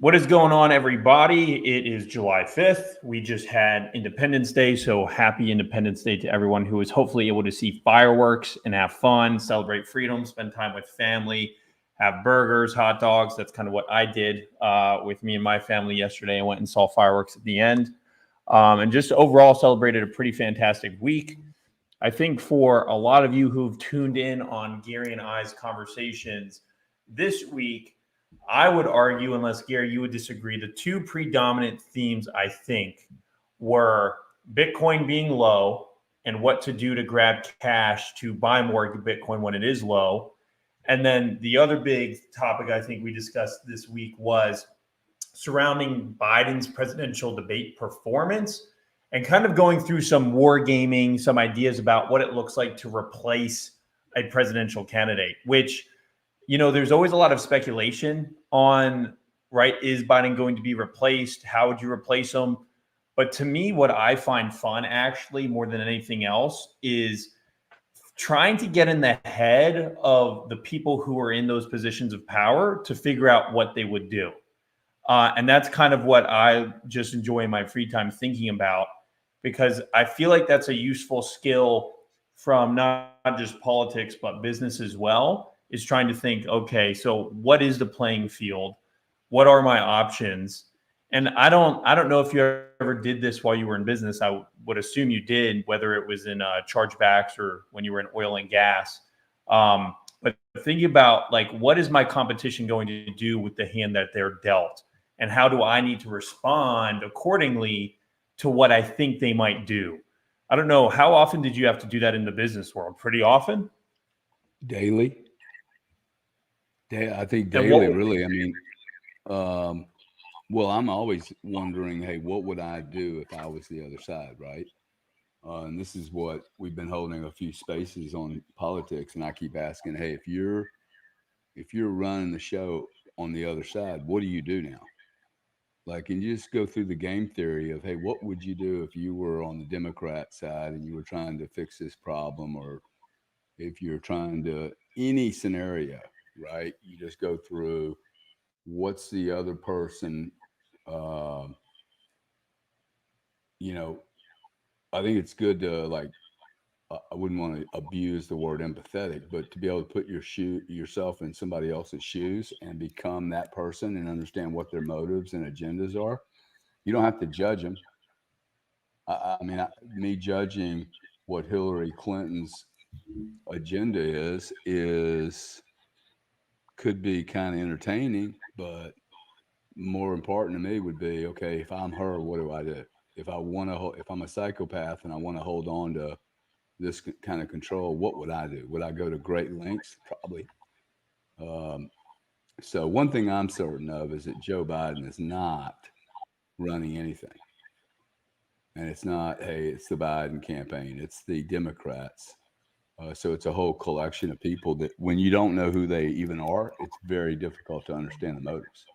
What is going on, everybody? It is July 5th. We just had Independence Day, so happy Independence Day to everyone who was hopefully able to see fireworks and have fun, celebrate freedom, spend time with family, have burgers, hot dogs. That's kind of what I did with me and my family yesterday. I went and saw fireworks at the end and just overall celebrated a pretty fantastic week. I think for a lot of you who've tuned in on Gary and I's conversations this week, I would argue, unless Gary, you would disagree, the two predominant themes I think were Bitcoin being low and what to do to grab cash to buy more Bitcoin when it is low. And then the other big topic I think we discussed this week was surrounding Biden's presidential debate performance and kind of going through some wargaming, some ideas about what it looks like to replace a presidential candidate, which, you know, there's always a lot of speculation on, right, is Biden going to be replaced? How would you replace him? But to me, what I find fun, actually, more than anything else, is trying to get in the head of the people who are in those positions of power to figure out what they would do. And that's kind of what I just enjoy in my free time thinking about, because I feel like that's a useful skill from not just politics, but business as well, is trying to think, okay, so what is the playing field? What are my options? And I don't know if you ever did this while you were in business. I would assume you did, whether it was in chargebacks or when you were in oil and gas. But thinking about, like, what is my competition going to do with the hand that they're dealt? And how do I need to respond accordingly to what I think they might do? I don't know. How often did you have to do that in the business world? Pretty often? Daily. I think daily, really. I mean, well, I'm always wondering, hey, what would I do if I was the other side, right? And this is what we've been holding a few spaces on politics, and I keep asking, hey, if you're running the show on the other side, what do you do now? Like, and you just go through the game theory of, hey, what would you do if you were on the Democrat side and you were trying to fix this problem, or if you're trying to any scenario, right? You just go through what's the other person, you know, I think it's good to, like, I wouldn't want to abuse the word empathetic, but to be able to put yourself in somebody else's shoes and become that person and understand what their motives and agendas are. You don't have to judge them. I mean, me judging what Hillary Clinton's agenda is could be kind of entertaining, but more important to me would be, okay, if I'm her, what do I do? If I'm a psychopath and I want to hold on to this kind of control, what would I do? Would I go to great lengths? Probably. So one thing I'm certain of is that Joe Biden is not running anything. And it's not, hey, it's the Biden campaign. It's the Democrats. So it's a whole collection of people that, when you don't know who they even are, it's very difficult to understand the motives.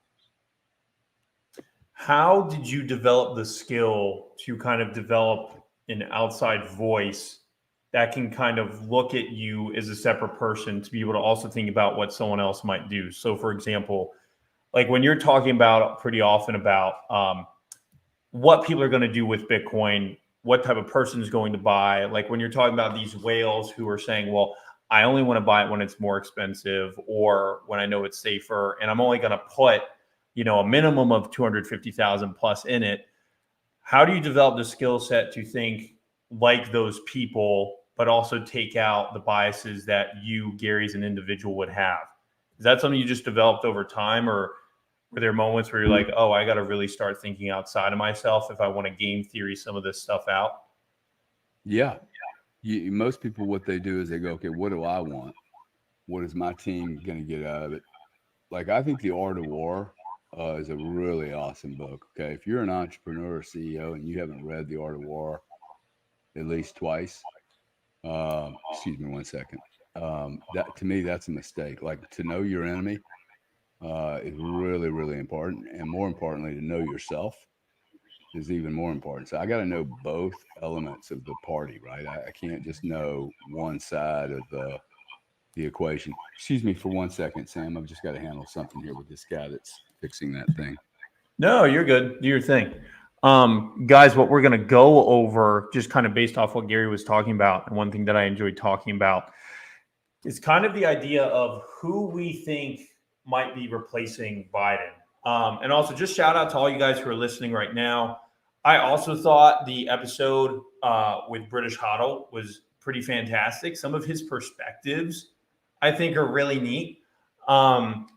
How did you develop the skill to kind of develop an outside voice that can kind of look at you as a separate person to be able to also think about what someone else might do? So, for example, like when you're talking about pretty often about what people are going to do with Bitcoin, what type of person is going to buy, like when you're talking about these whales who are saying, well, I only want to buy it when it's more expensive or when I know it's safer, and I'm only going to put, you know, a minimum of 250,000 plus in it. How do you develop the skill set to think like those people, but also take out the biases that you, Gary, as an individual would have? Is that something you just developed over time, or were there moments where you're like, oh, I got to really start thinking outside of myself if I want to game theory some of this stuff out? Yeah. Most people, what they do is they go, okay, what do I want? What is my team going to get out of it? Like, I think The Art of War is a really awesome book. Okay. If you're an entrepreneur or CEO and you haven't read The Art of War at least twice, excuse me one second. That, to me, that's a mistake. Like, to know your enemy is really, really important. And more importantly, to know yourself is even more important. So I got to know both elements of the party, right? I can't just know one side of the equation. Excuse me for one second, Sam. I've just got to handle something here with this guy that's fixing that thing. No, you're good. Do your thing. Guys, what we're going to go over, just kind of based off what Gary was talking about, and one thing that I enjoyed talking about is kind of the idea of who we think might be replacing Biden. And also, just shout out to all you guys who are listening right now. I also thought the episode with British Hodl was pretty fantastic. Some of his perspectives, I think, are really neat.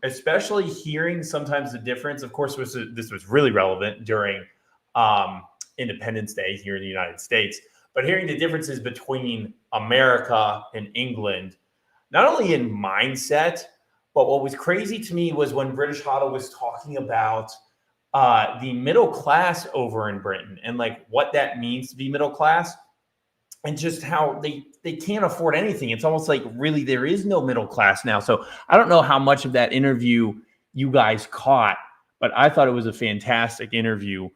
Especially hearing sometimes the difference. Of course, this was really relevant during Independence Day here in the United States, but hearing the differences between America and England, not only in mindset, but what was crazy to me was when British Hodl was talking about the middle class over in Britain and like what that means to be middle class and just how they can't afford anything. It's almost like really there is no middle class now. So I don't know how much of that interview you guys caught, but I thought it was a fantastic interview.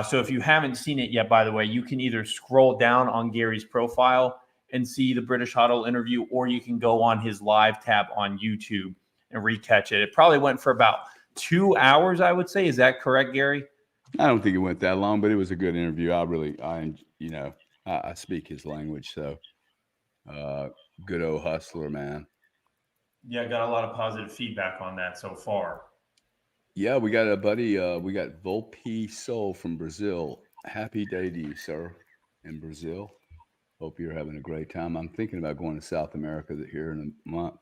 So if you haven't seen it yet, by the way, you can either scroll down on Gary's profile and see the British Huddle interview, or you can go on his live tab on YouTube and recatch it. It probably went for about 2 hours, I would say. Is that correct, Gary? I don't think it went that long, but it was a good interview. I speak his language, so good old hustler, man. Yeah, got a lot of positive feedback on that so far. Yeah, we got a buddy. We got Volpe Soul from Brazil. Happy day to you, sir, in Brazil. Hope you're having a great time. I'm thinking about going to South America here in a month.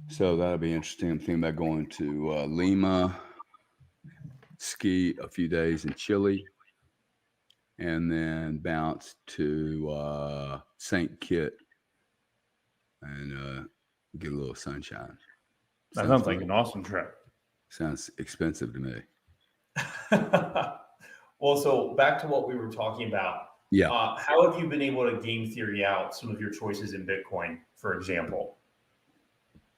So that'll be interesting. I'm thinking about going to Lima, ski a few days in Chile, and then bounce to St. Kitts and get a little sunshine. That sounds like an awesome trip. Sounds expensive to me. Well, so back to what we were talking about. Yeah. How have you been able to game theory out some of your choices in Bitcoin, for example?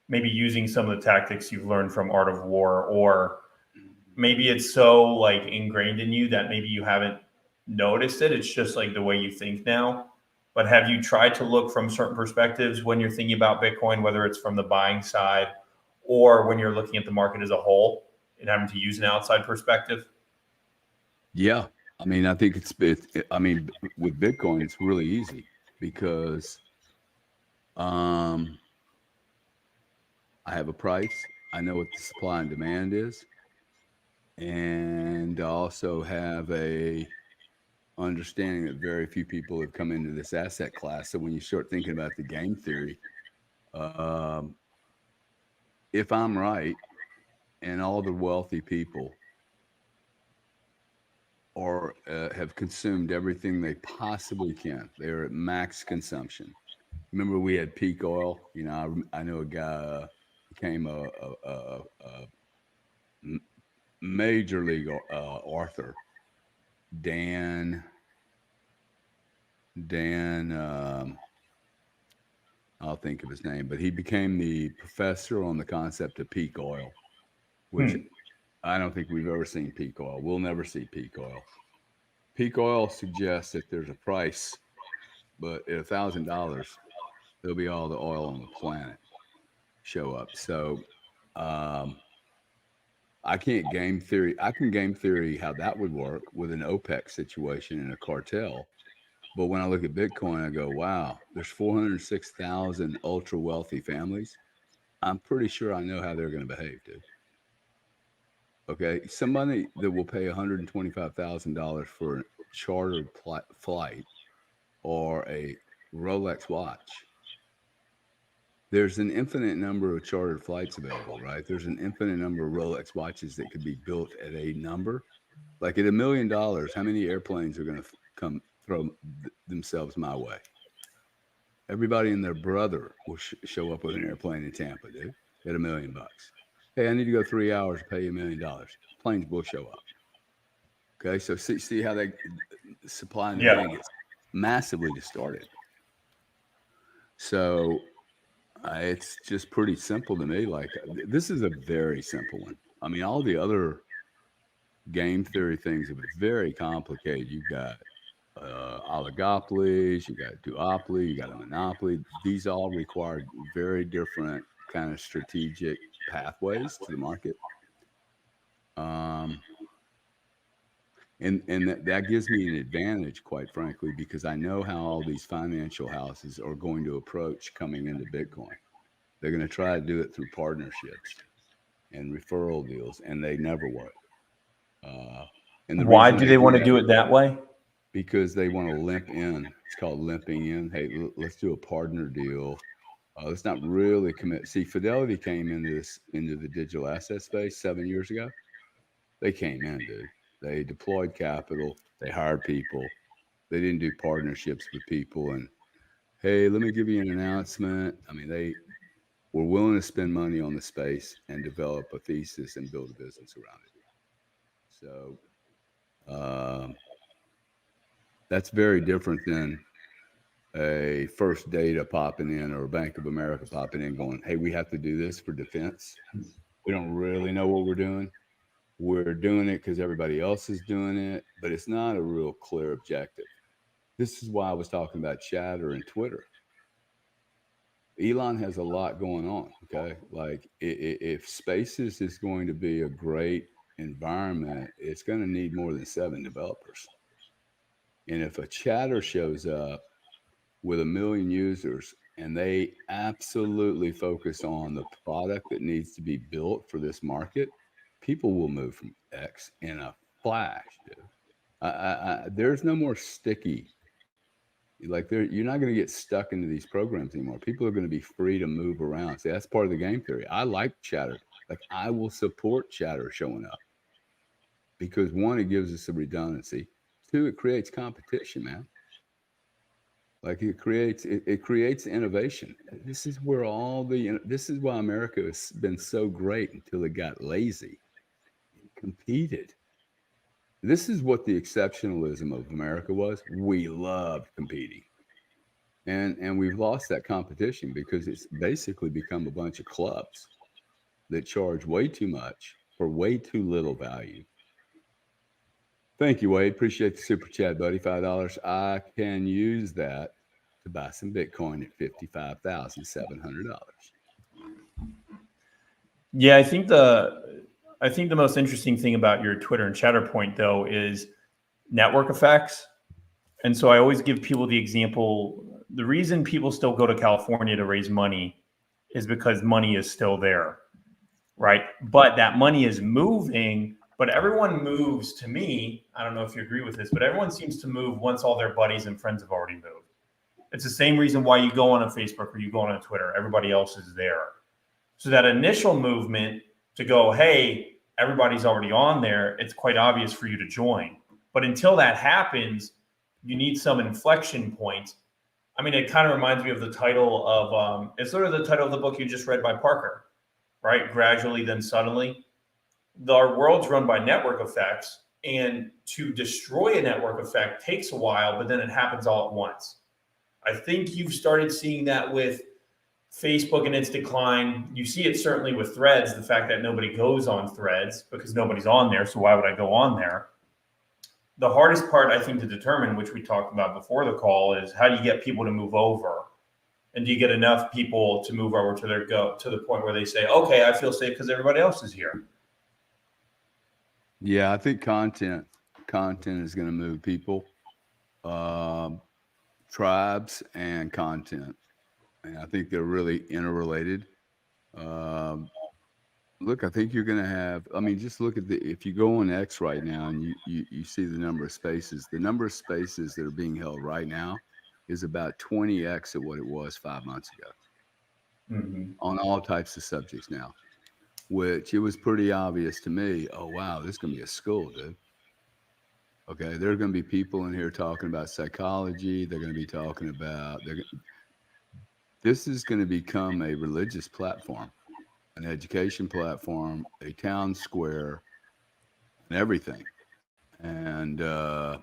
Maybe using some of the tactics you've learned from Art of War, or maybe it's so like ingrained in you that maybe you haven't noticed it. It's just like the way you think now. But have you tried to look from certain perspectives when you're thinking about Bitcoin, whether it's from the buying side or when you're looking at the market as a whole and having to use an outside perspective? Yeah. I mean, I think I mean, with Bitcoin, it's really easy because I have a price. I know what the supply and demand is. And I also have a understanding that very few people have come into this asset class. So when you start thinking about the game theory, if I'm right and all the wealthy people or have consumed everything they possibly can, they're at max consumption. Remember, we had peak oil. You know, I know a guy became a major league author, Dan. I'll think of his name, but he became the professor on the concept of peak oil, which I don't think we've ever seen peak oil. We'll never see peak oil. Peak oil suggests that there's a price, but at $1,000, there'll be all the oil on the planet show up. So I can't game theory. I can game theory how that would work with an OPEC situation in a cartel. But when I look at Bitcoin, I go, wow, there's 406,000 ultra wealthy families. I'm pretty sure I know how they're going to behave, dude. Okay. Somebody that will pay $125,000 for a chartered flight or a Rolex watch. There's an infinite number of chartered flights available, right? There's an infinite number of Rolex watches that could be built at a number. Like at $1 million, how many airplanes are going to come throw themselves my way? Everybody and their brother will show up with an airplane in Tampa, dude, at $1 million. Hey, I need to go 3 hours to pay you $1 million. Planes will show up. Okay, so see how they supply and demand gets massively distorted. So it's just pretty simple to me. Like, this is a very simple one. I mean, all the other game theory things are very complicated. You've got oligopolies, you got duopoly, you got a monopoly. These all require very different kind of strategic pathways to the market. And that gives me an advantage, quite frankly, because I know how all these financial houses are going to approach coming into Bitcoin. They're going to try to do it through partnerships and referral deals, and they never work. And the Why reason do they want to that, do it that way? because they want to limp in. It's called limping in. Hey, let's do a partner deal. Let's not really commit. See, Fidelity came into the digital asset space 7 years ago. They came in, dude. They deployed capital. They hired people. They didn't do partnerships with people. And hey, let me give you an announcement. I mean, they were willing to spend money on the space and develop a thesis and build a business around it. So that's very different than a First Data popping in or a Bank of America popping in going, hey, we have to do this for defense. We don't really know what we're doing. We're doing it because everybody else is doing it, but it's not a real clear objective. This is why I was talking about Chatter and Twitter. Elon has a lot going on, okay? Like if Spaces is going to be a great environment, it's going to need more than 7 developers. And if a Chatter shows up with 1 million users and they absolutely focus on the product that needs to be built for this market, people will move from X in a flash, dude. There's no more sticky. Like you're not going to get stuck into these programs anymore. People are going to be free to move around. See, that's part of the game theory. I like Chatter. Like I will support Chatter showing up because 1, it gives us a redundancy. 2, it creates competition, man. Like it creates innovation. This is where this is why America has been so great until it got lazy. It competed. This is what the exceptionalism of America was. We loved competing. And we've lost that competition because it's basically become a bunch of clubs that charge way too much for way too little value. Thank you, Wade. Appreciate the super chat, buddy. $5. I can use that to buy some Bitcoin at $55,700. Yeah, I think the most interesting thing about your Twitter and Chatter point, though, is network effects. And so I always give people the example. The reason people still go to California to raise money is because money is still there, right? But that money is moving. But everyone moves, to me, I don't know if you agree with this, but everyone seems to move once all their buddies and friends have already moved. It's the same reason why you go on a Facebook or you go on a Twitter. Everybody else is there. So that initial movement to go, hey, everybody's already on there, it's quite obvious for you to join. But until that happens, you need some inflection point. I mean, it kind of reminds me of the title of, it's sort of the title of the book you just read by Parker, right? Gradually, then suddenly. Our world's run by network effects, and to destroy a network effect takes a while, but then it happens all at once. I think you've started seeing that with Facebook and its decline. You see it certainly with Threads, the fact that nobody goes on Threads because nobody's on there. So why would I go on there? The hardest part, I think, to determine, which we talked about before the call, is how do you get people to move over? And do you get enough people to move over to the point where they say, okay, I feel safe because everybody else is here? Yeah, I think content is going to move people, tribes and content. And I think they're really interrelated. Look, I think you're going to have, I mean, just look at if you go on X right now and you see the number of spaces that are being held right now is about 20X of what it was 5 months ago on all types of subjects now, which it was pretty obvious to me. Oh, wow, this is going to be a school, dude. Okay, there are going to be people in here talking about psychology. They're going to be talking about, this is going to become a religious platform, an education platform, a town square, and everything. And, I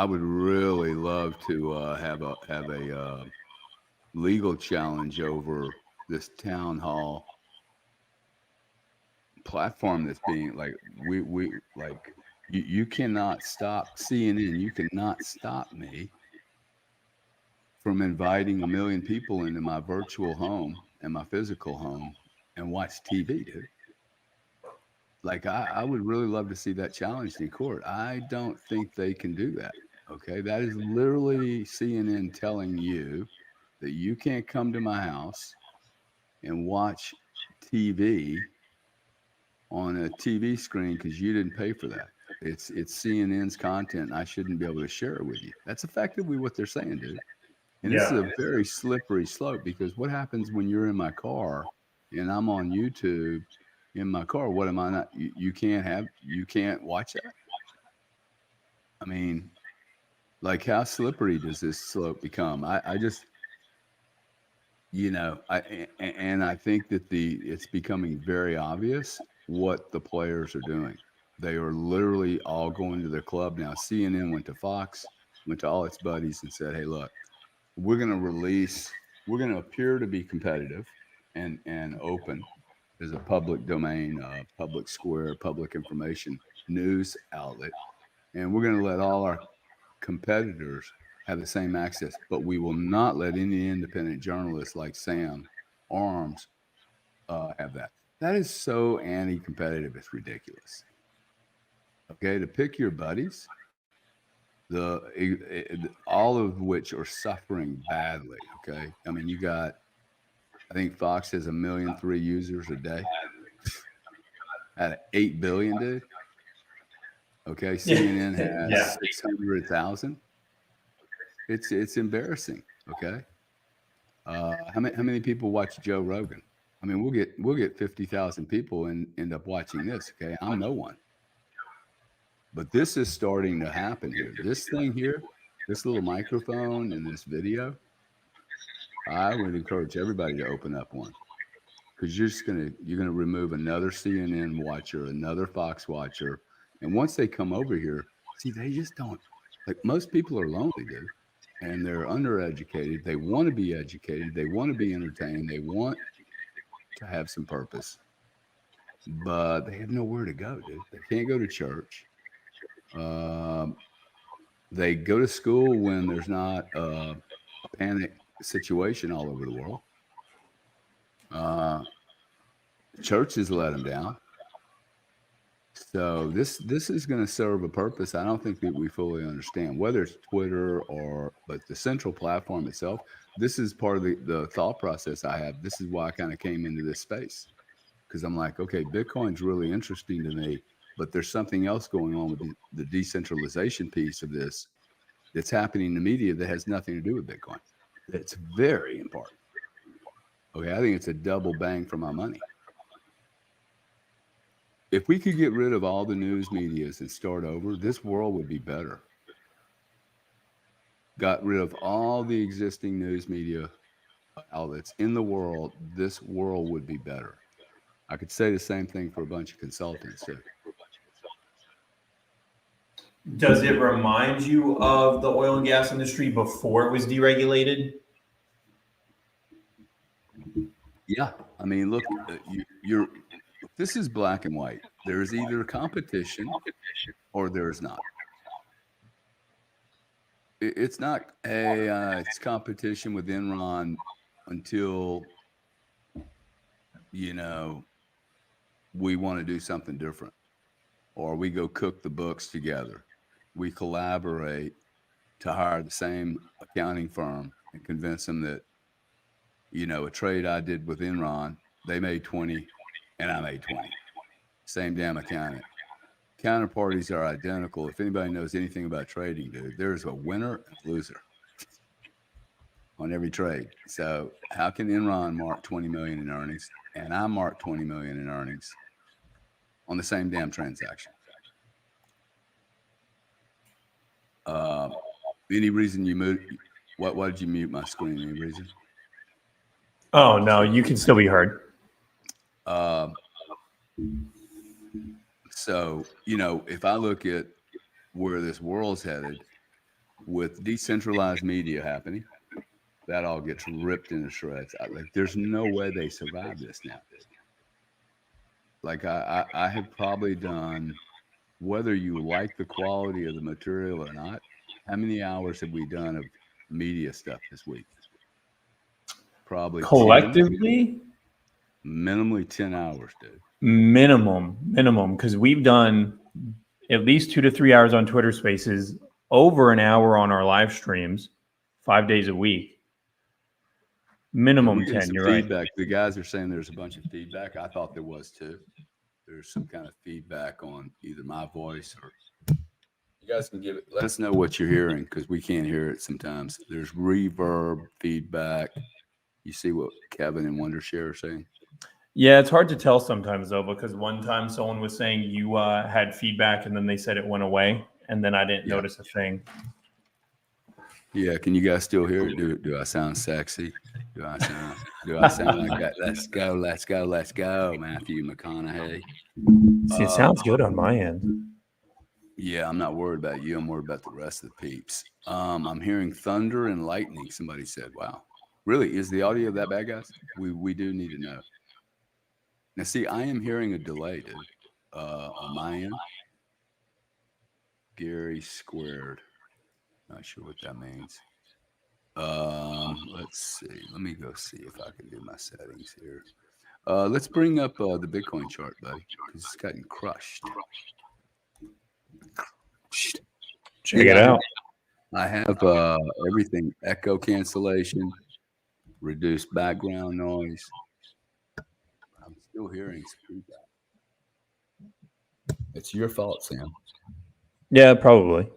would really love to have a legal challenge over this town hall platform that's being like, you cannot stop CNN. You cannot stop me from inviting 1 million people into my virtual home in my physical home and watch TV, dude. Like I would really love to see that challenged in court. I don't think they can do that. Okay. That is literally CNN telling you that you can't come to my house and watch TV on a TV screen because you didn't pay for that. It's CNN's content. I shouldn't be able to share it with you. That's effectively what they're saying, dude. And this is Yeah. a very slippery slope because what happens when you're in my car and I'm on YouTube in my car? What am I not? You can't watch that. I mean, like how slippery does this slope become? I just, and I think that it's becoming very obvious what the players are doing. They are literally all going to their club now. CNN went to Fox, went to all its buddies and said, "Hey, look, we're going to appear to be competitive and open as a public domain, public square, public information news outlet, and we're going to let all our competitors have the same access, but we will not let any independent journalists like Sam Arms have that." That is so anti-competitive. It's ridiculous. Okay, to pick your buddies, all of which are suffering badly. Okay, I mean, I think Fox has 1,000,003 users a day out of 8 billion, dude. Okay, CNN has Yeah. 600,000. It's embarrassing. Okay, how many people watch Joe Rogan? I mean, we'll get 50,000 people and end up watching this. Okay, I'm no one, but this is starting to happen here. This thing here, this little microphone and this video, I would encourage everybody to open up one because you're gonna remove another CNN watcher, another Fox watcher, and once they come over here, see, they just don't, like, most people are lonely, dude, and they're undereducated. They want to be educated. They want to be entertained. They want to have some purpose, but they have nowhere to go, dude. They can't go to church. Um, they go to school when there's not a panic situation all over the world. Uh, Churches let them down. So this is going to serve a purpose. I don't think that we fully understand whether it's Twitter but the central platform itself. This is part of the thought process I have. This is why I kind of came into this space because I'm like, okay, Bitcoin's really interesting to me, but there's something else going on with the decentralization piece of this that's happening in the media that has nothing to do with Bitcoin. It's very important. Okay, I think it's a double bang for my money. If we could get rid of all the news medias and start over, this world would be better. Got rid of all the existing news media outlets in the world, this world would be better. I could say the same thing for a bunch of consultants too. Does it remind you of the oil and gas industry before it was deregulated? Yeah, I mean, look, this is black and white. There is either competition or there is not. It's not it's competition with Enron until we want to do something different, or we go cook the books together. We collaborate to hire the same accounting firm and convince them that a trade I did with Enron, they made 20 and I made 20. Same damn accountant. Counterparties are identical. If anybody knows anything about trading, dude, there's a winner and a loser on every trade. So how can Enron mark 20 million in earnings and I mark 20 million in earnings on the same damn transaction? Any reason you moved? Why did you mute my screen? Any reason? Oh no, you can still be heard. So, if I look at where this world's headed with decentralized media happening, that all gets ripped into shreds. There's no way they survive this now. Like I have probably done, whether you like the quality of the material or not, how many hours have we done of media stuff this week? Probably collectively, minimally 10 hours, dude. minimum, because we've done at least 2 to 3 hours on Twitter Spaces, over an hour on our live streams, 5 days a week. Minimum 10. You're feedback. right. The guys are saying there's a bunch of feedback. I thought there was too. There's some kind of feedback on either my voice or you guys can give it. Let us know what you're hearing because we can't hear it sometimes. There's reverb, feedback. You see what Kevin and Wondershare are saying? Yeah, it's hard to tell sometimes though, because one time someone was saying you had feedback and then they said it went away, and then I didn't notice a thing. Yeah, can you guys still hear it? Do I sound sexy? Do I sound like that? Let's go, Matthew McConaughey. See, it sounds good on my end. Yeah, I'm not worried about you. I'm worried about the rest of the peeps. I'm hearing thunder and lightning. Somebody said, "Wow, really? Is the audio that bad, guys?" We do need to know. Now, see, I am hearing a delay, dude, on my end. Gary squared. Not sure what that means. Let's see. Let me go see if I can do my settings here. Let's bring up the Bitcoin chart, buddy, because it's gotten crushed. Check it out. I have everything: echo cancellation, reduced background noise. I'm still hearing some feedback. It's your fault, Sam. Yeah, probably.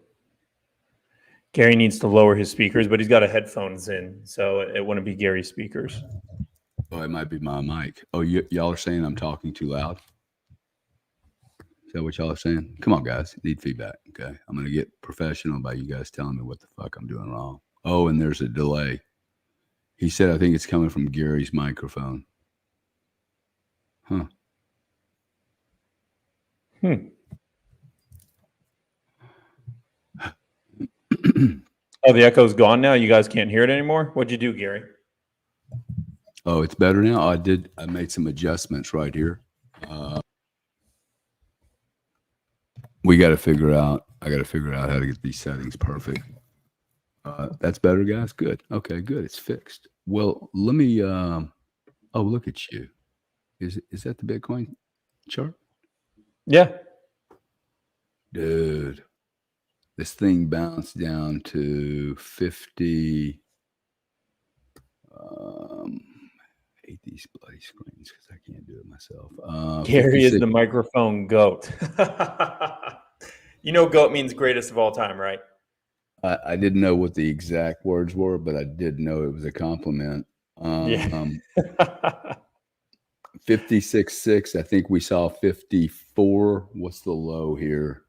Gary needs to lower his speakers, but he's got a headphones in, so it wouldn't be Gary's speakers. Oh, it might be my mic. Oh, y'all are saying I'm talking too loud? Is that what y'all are saying? Come on, guys. Need feedback, okay? I'm going to get professional by you guys telling me what the fuck I'm doing wrong. Oh, and there's a delay. He said, I think it's coming from Gary's microphone. Huh. Oh, the echo's gone now? You guys can't hear it anymore? What'd you do, Gary? Oh, it's better now? I made some adjustments right here. I got to figure out how to get these settings perfect. That's better, guys? Good. Okay, good. It's fixed. Well, let me, oh, look at you. Is that the Bitcoin chart? Yeah. Dude, this thing bounced down to 50. I hate these bloody screens because I can't do it myself. Gary is the microphone goat. You know, goat means greatest of all time, right? I didn't know what the exact words were, but I did know it was a compliment. Yeah. 56.6. I think we saw 54. What's the low here?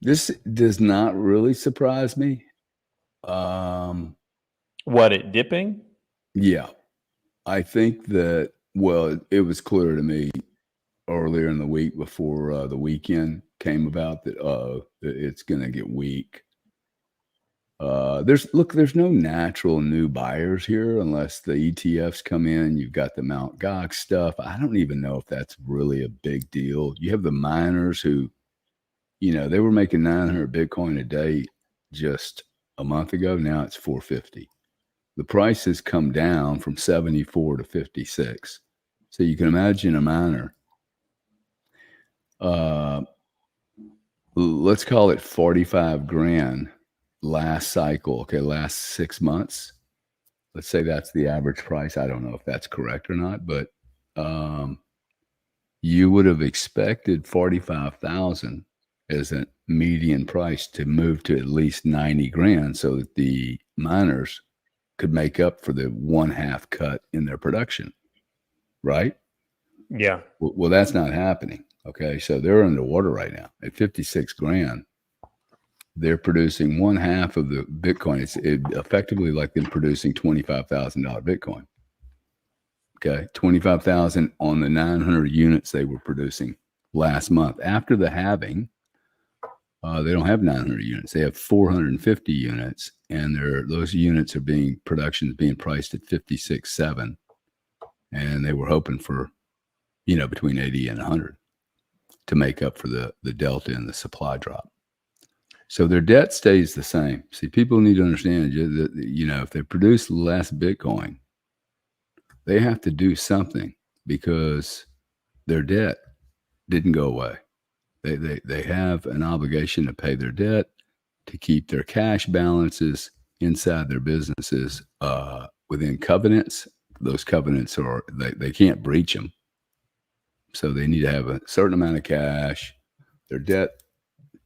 This does not really surprise me. What, it dipping? Yeah. I think that, well, it was clear to me earlier in the week before the weekend came about that it's going to get weak. There's no natural new buyers here unless the ETFs come in. You've got the Mt. Gox stuff. I don't even know if that's really a big deal. You have the miners who, they were making 900 Bitcoin a day just a month ago. Now it's 450. The price has come down from 74 to 56. So you can imagine a miner. Let's call it 45 grand last cycle. Okay, last 6 months. Let's say that's the average price. I don't know if that's correct or not, but you would have expected 45,000 as a median price to move to at least 90 grand so that the miners could make up for the 1/2 cut in their production, right? Yeah. Well, that's not happening. Okay, so they're underwater right now at 56 grand. They're producing 1/2 of the Bitcoin. It's effectively like them producing $25,000 Bitcoin. Okay, 25,000 on the 900 units they were producing last month. After the halving, they don't have 900 units. They have 450 units, and those units are being priced at 56.7, and they were hoping for, between 80 and 100 to make up for the delta in the supply drop. So their debt stays the same. See, people need to understand that, if they produce less Bitcoin, they have to do something because their debt didn't go away. They have an obligation to pay their debt, to keep their cash balances inside their businesses within covenants. Those covenants they can't breach them. So they need to have a certain amount of cash. Their debt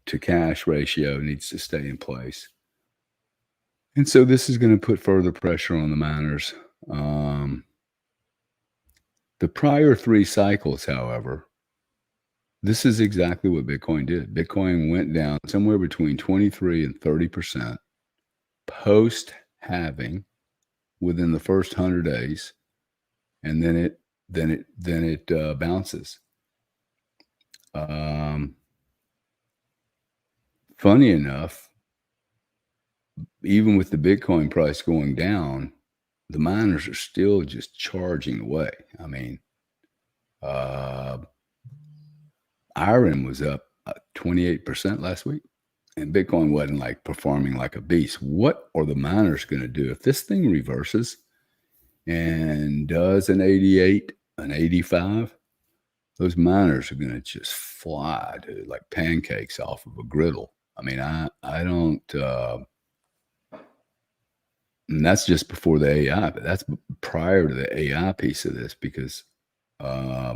to cash ratio needs to stay in place. And so this is going to put further pressure on the miners. The prior 3 cycles, however, this is exactly what Bitcoin did. Bitcoin went down somewhere between 23 and 30% post halving within the first 100 days, and then it bounces. Funny enough, even with the Bitcoin price going down, the miners are still just charging away. I mean, iron was up 28% last week, and Bitcoin wasn't like performing like a beast. What are the miners going to do if this thing reverses and does an 88, an 85? Those miners are going to just fly, dude, like pancakes off of a griddle. I mean, I don't, and that's just before the AI, but that's prior to the AI piece of this, because, I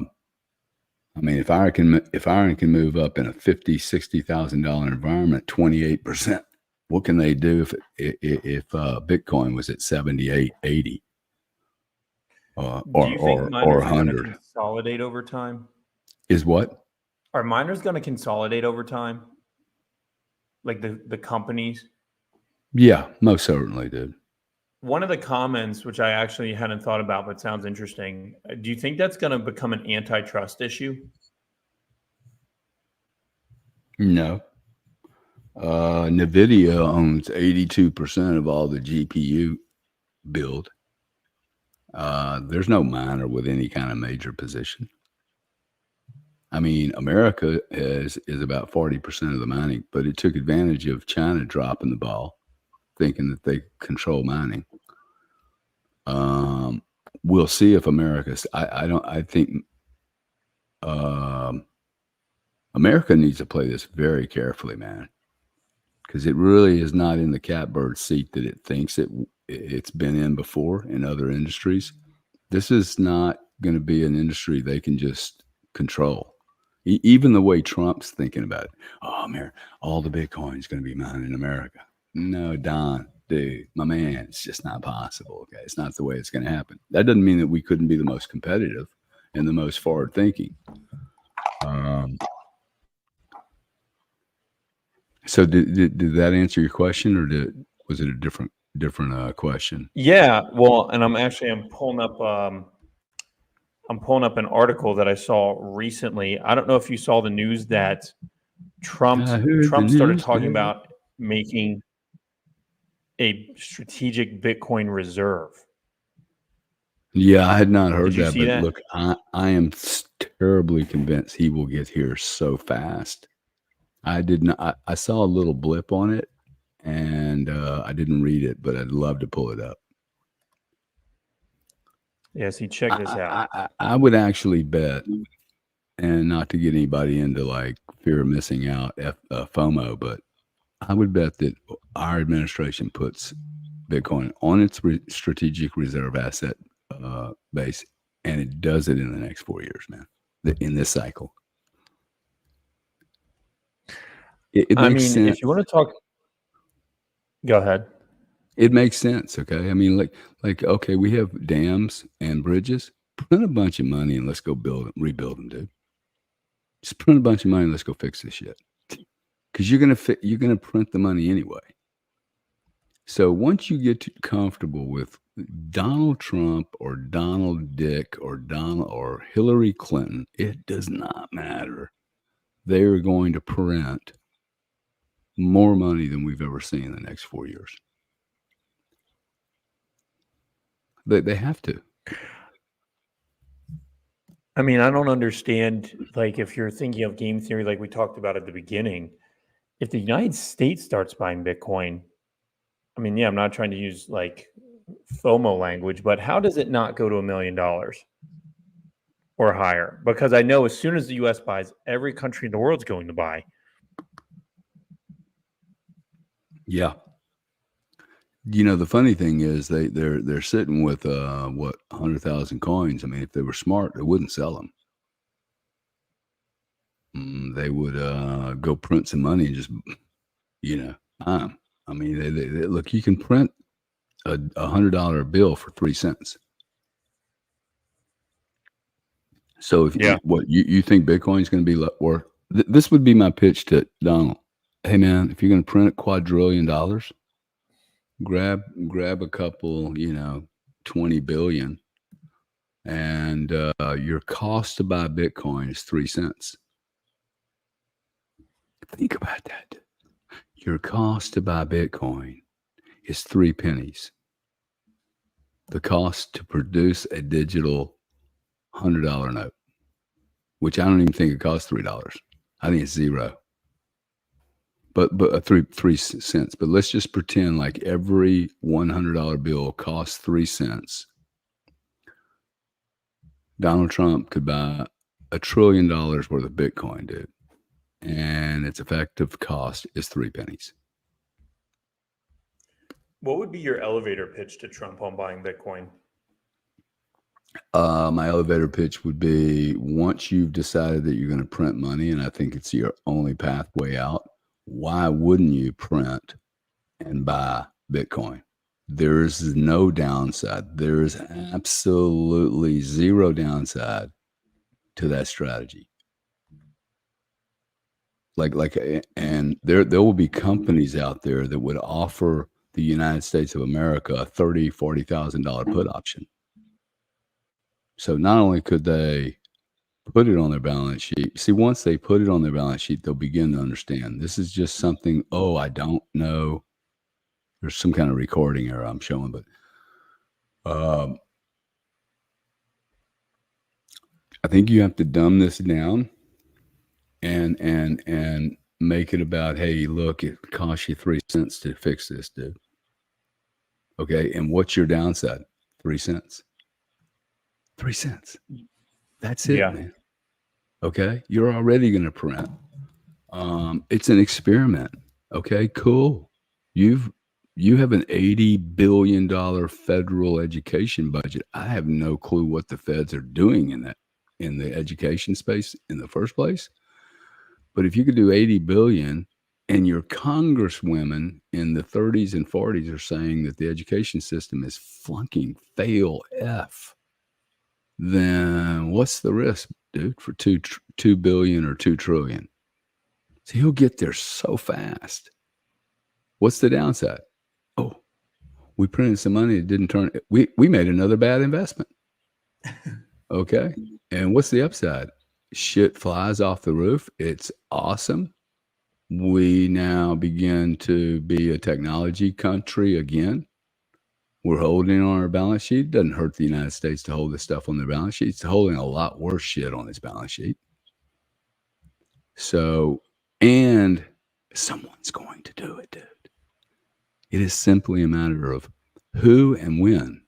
mean, if iron can move up in a $50,000-$60,000 environment, 28%, what can they do if Bitcoin was at 78, 80, Do you think miners or are going to 100? consolidate over time? Is what? Are miners going to consolidate over time? Like the companies? Yeah, most certainly, dude. One of the comments, which I actually hadn't thought about, but sounds interesting. Do you think that's going to become an antitrust issue? No. NVIDIA owns 82% of all the GPU build. There's no miner with any kind of major position. I mean, America is about 40% of the mining, but it took advantage of China dropping the ball, thinking that they control mining. We'll see if I think America needs to play this very carefully, man, because it really is not in the catbird seat that it thinks it's been in before in other industries. This is not going to be an industry they can just control. Even the way Trump's thinking about it. Oh, man, all the Bitcoin is going to be mined in America. No, Don, dude, my man, it's just not possible. Okay, it's not the way it's going to happen. That doesn't mean that we couldn't be the most competitive and the most forward thinking. So did that answer your question, or was it a different question? Yeah, well, and I'm pulling up an article that I saw recently. I don't know if you saw the news that Trump started talking about making a strategic Bitcoin reserve. Yeah, I had not heard Did you that, see but that? look, I am terribly convinced he will get here so fast. I did not. I saw a little blip on it, and I didn't read it, but I'd love to pull it up. Yeah, see, check this out. I would actually bet, and not to get anybody into like fear of missing out, FOMO, but I would bet that our administration puts Bitcoin on its strategic reserve asset base, and it does it in the next 4 years, man, in this cycle. It makes sense. If you want to talk, go ahead. It makes sense. Okay. I mean, like, okay, we have dams and bridges. Print a bunch of money and let's go rebuild them, dude. Just print a bunch of money and let's go fix this shit. Because you're gonna print the money anyway. So once you get comfortable with Donald Trump or Donald Dick or Hillary Clinton, it does not matter. They are going to print more money than we've ever seen in the next 4 years. They have to. I mean, I don't understand, like, if you're thinking of game theory, like we talked about at the beginning, if the United States starts buying Bitcoin, I mean, yeah, I'm not trying to use like FOMO language, but how does it not go to $1 million or higher? Because I know as soon as the US buys, every country in the world's going to buy. Yeah. The funny thing is they're sitting with 100,000 coins. I mean, if they were smart, they wouldn't sell them. They would go print some money and just I mean, they look. You can print a $100 bill for 3 cents. So if you think Bitcoin's going to be worth, this would be my pitch to Donald. Hey man, if you're going to print $2 quadrillion, grab a couple, 20 billion, and your cost to buy Bitcoin is 3 cents. Think about that. Your cost to buy Bitcoin is 3 pennies. The cost to produce a digital $100 note, which I don't even think it costs $3. I think it's $0. But 3 cents. But let's just pretend like every $100 bill costs 3 cents. Donald Trump could buy $1 trillion worth of Bitcoin, dude, and its effective cost is 3 pennies. What would be your elevator pitch to Trump on buying Bitcoin? My elevator pitch would be, once you've decided that you're going to print money, and I think it's your only pathway out, why wouldn't you print and buy Bitcoin? There's no downside. There's absolutely zero downside to that strategy. And there will be companies out there that would offer the United States of America a $30,000-$40,000 put option. So not only could they put it on their balance sheet, see, once they put it on their balance sheet, they'll begin to understand this is just something, I don't know. There's some kind of recording error I'm showing, but I think you have to dumb this down and make it about, hey, look, it costs you 3 cents to fix this, dude. Okay, and what's your downside? 3 cents. 3 cents. That's it, man. Okay, you're already going to print. It's an experiment. Okay, cool. You have an $80 billion federal education budget. I have no clue what the feds are doing in the education space in the first place. But if you could do 80 billion, and your congresswomen in the 30s and 40s are saying that the education system is flunking fail F, then what's the risk, dude, for 2 billion or 2 trillion? So he'll get there so fast. What's the downside? Oh, we printed some money. It didn't turn. We made another bad investment. Okay. And what's the upside? Shit flies off the roof. It's awesome. We now begin to be a technology country again. We're holding on our balance sheet. It doesn't hurt the United States to hold this stuff on their balance sheet. It's holding a lot worse shit on its balance sheet. So, and someone's going to do it, dude. It is simply a matter of who and when.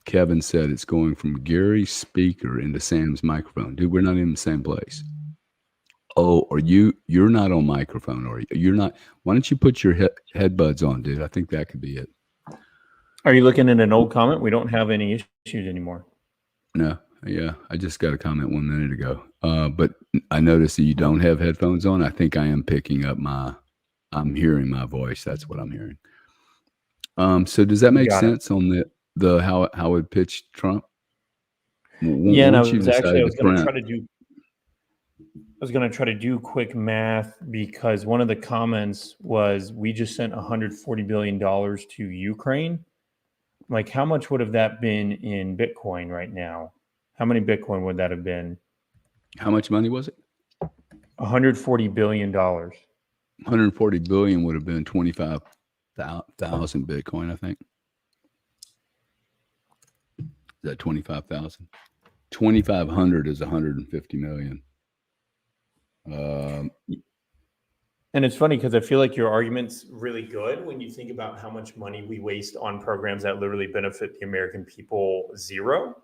Kevin said it's going from Gary's speaker into Sam's microphone. Dude, we're not in the same place. Oh, or you're not on microphone, or you're not. Why don't you put your headbuds on, dude? I think that could be it. Are you looking at an old comment? We don't have any issues anymore. No. Yeah. I just got a comment 1 minute ago. But I noticed that you don't have headphones on. I think I am picking up I'm hearing my voice. That's what I'm hearing. So does that make sense on the how it pitched Trump? Yeah, and I was going to try to do quick math, because one of the comments was, we just sent $140 billion to Ukraine. Like, how much would have that been in Bitcoin right now? How many Bitcoin would that have been? How much money was it? $140 billion. 140 billion would have been 25,000 Bitcoin, I think. Is that 25,000? 2,500 is 150 million. And it's funny because I feel like your argument's really good when you think about how much money we waste on programs that literally benefit the American people zero.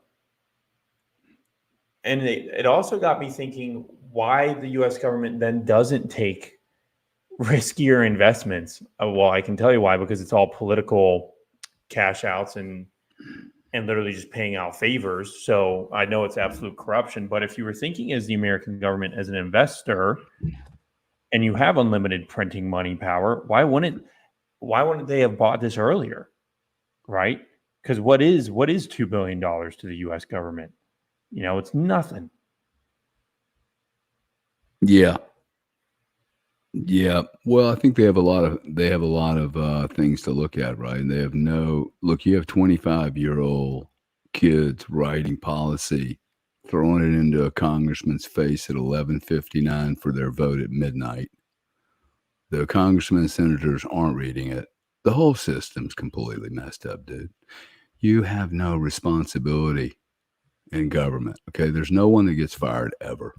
And it also got me thinking why the US government then doesn't take riskier investments. Well, I can tell you why, because it's all political cash outs and literally just paying out favors. So I know it's absolute corruption. But if you were thinking as the American government as an investor and you have unlimited printing money power, why wouldn't they have bought this earlier? Right? Because what is $2 billion to the US government? It's nothing. Yeah. Yeah. Well, I think they have a lot of things to look at, right? And they have you have 25-year-old kids writing policy, throwing it into a congressman's face at 11:59 for their vote at midnight. The congressmen and senators aren't reading it. The whole system's completely messed up, dude. You have no responsibility in government. Okay. There's no one that gets fired ever.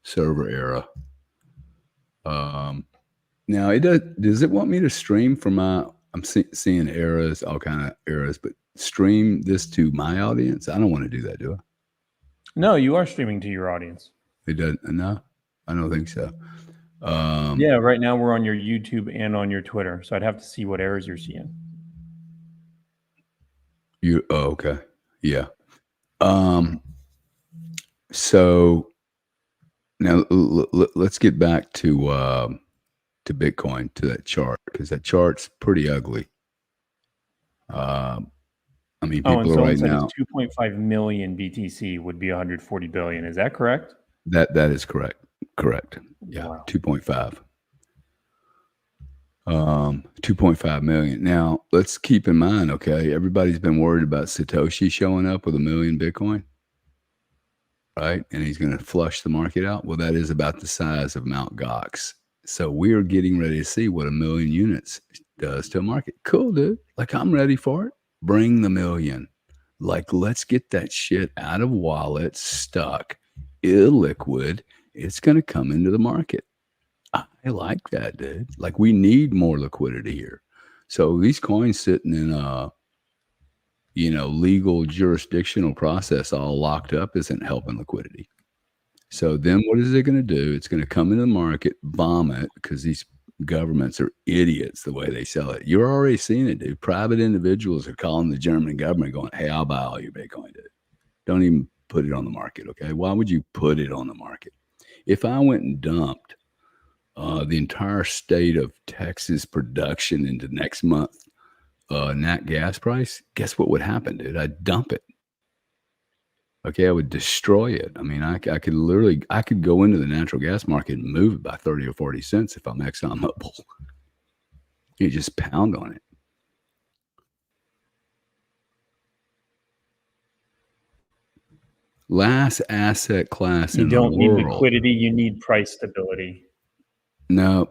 Server era. Now does it want me to stream from I'm seeing eras, all kind of eras, but stream this to my audience? I don't want to do that, do I? No, you are streaming to your audience. It doesn't. No, I don't think so. Yeah, right now we're on your YouTube and on your Twitter, so I'd have to see what errors you're seeing. Okay. Yeah. So now let's get back to Bitcoin, to that chart, because that chart's pretty ugly. I mean, people are right now. 2.5 million BTC would be 140 billion. Is that correct? That is correct. Correct. Yeah, wow. 2.5. 2.5 million. Now, let's keep in mind, okay, everybody's been worried about Satoshi showing up with 1 million Bitcoin, right? And he's going to flush the market out. Well, that is about the size of Mount Gox. So we are getting ready to see what 1 million units does to a market. Cool, dude. Like, I'm ready for it. Bring the million. Like, let's get that shit out of wallets, stuck, illiquid. It's going to come into the market. I like that, dude. Like, we need more liquidity here. So these coins sitting in a, legal jurisdictional process all locked up isn't helping liquidity. So then what is it going to do? It's going to come into the market, vomit, because these governments are idiots the way they sell it. You're already seeing it, dude. Private individuals are calling the German government going, hey, I'll buy all your Bitcoin, dude. Don't even put it on the market, okay? Why would you put it on the market? If I went and dumped the entire state of Texas production into next month nat gas price, guess what would happen, dude? I'd dump it. Okay, I would destroy it. I mean, I could go into the natural gas market and move it by 30 or 40 cents if I'm ExxonMobil. You just pound on it. Last asset class in the world. You don't need liquidity, you need price stability. No,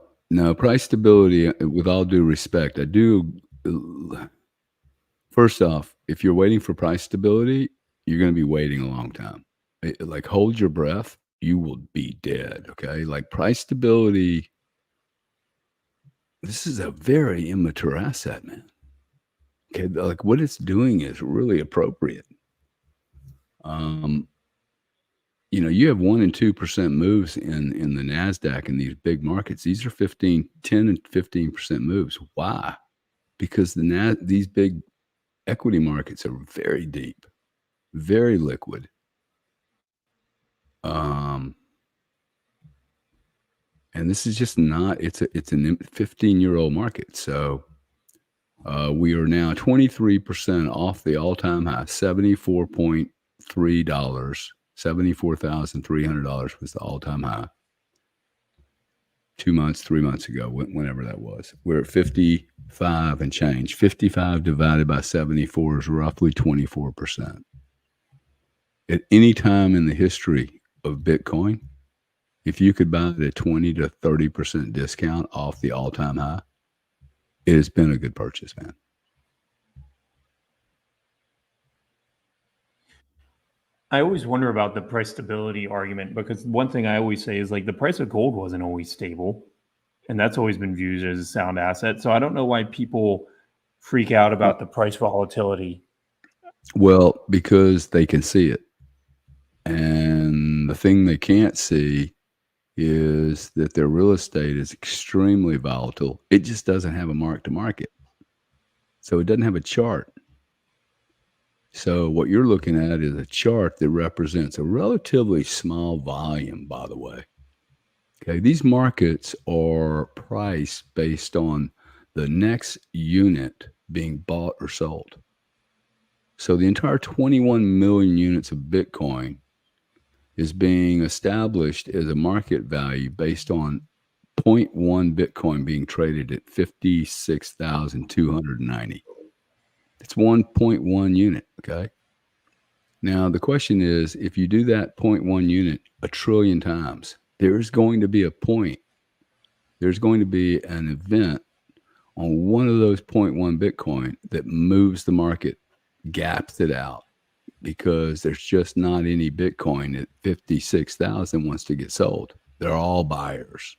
price stability, with all due respect, I do. First off, if you're waiting for price stability, you're going to be waiting a long time. Like, hold your breath, you will be dead. Okay. Like, price stability, this is a very immature asset, man. Okay. Like, what it's doing is really appropriate. You have 1% and 2% moves in the NASDAQ in these big markets. These are 10 and 15% moves. Why? Because these big equity markets are very deep, very liquid. And this is just not, it's a 15-year-old market. So we are now 23% off the all-time high, $74.3. $74,300 was the all-time high 2 months, 3 months ago, whenever that was. We're at 55 and change. 55 divided by 74 is roughly 24%. At any time in the history of Bitcoin, if you could buy it at 20 to 30% discount off the all-time high, it has been a good purchase, man. I always wonder about the price stability argument, because one thing I always say is like the price of gold wasn't always stable, and that's always been viewed as a sound asset. So I don't know why people freak out about the price volatility. Well, because they can see it. And the thing they can't see is that their real estate is extremely volatile. It just doesn't have a mark to market. So it doesn't have a chart. So what you're looking at is a chart that represents a relatively small volume, by the way. Okay, these markets are priced based on the next unit being bought or sold. So the entire 21 million units of Bitcoin is being established as a market value based on 0.1 Bitcoin being traded at 56,290. It's 1.1 unit, okay? Now, the question is, if you do that 0.1 unit a trillion times, there's going to be a point, there's going to be an event on one of those 0.1 Bitcoin that moves the market, gaps it out, because there's just not any Bitcoin at 56,000 wants to get sold. They're all buyers.